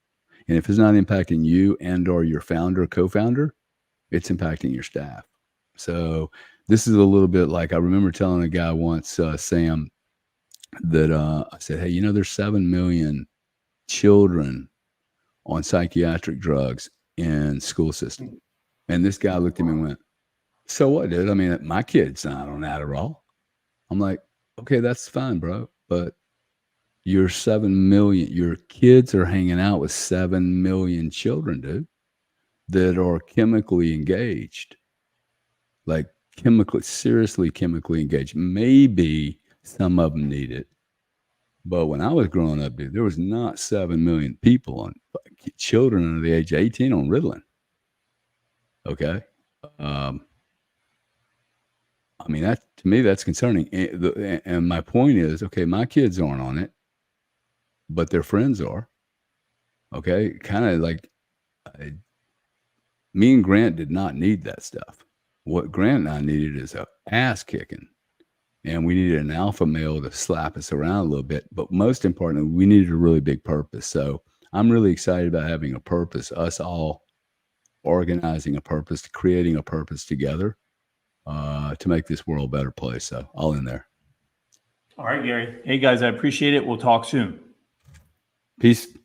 And if it's not impacting you and or your founder, co-founder, it's impacting your staff. So this is a little bit like I remember telling a guy once, Sam, that I said, hey, there's 7 million children on psychiatric drugs in school system. And this guy looked at me and went, so what, dude? I mean, my kid's not on Adderall. I'm like, okay, that's fine, bro. But you're 7 million, your kids are hanging out with 7 million children, dude, that are chemically engaged. Like seriously chemically engaged. Maybe some of them need it. But when I was growing up, dude, there was not 7 million people on children under the age of 18 on Ritalin. Okay. I mean, that to me, that's concerning. And my point is, okay, my kids aren't on it, but their friends are. Okay. Kind of like me and Grant did not need that stuff. What Grant and I needed is a ass kicking. And we needed an alpha male to slap us around a little bit. But most importantly, we needed a really big purpose. So I'm really excited about having a purpose, us all organizing a purpose, creating a purpose together to make this world a better place. So I'll end there. All right, Gary. Hey, guys, I appreciate it. We'll talk soon. Peace.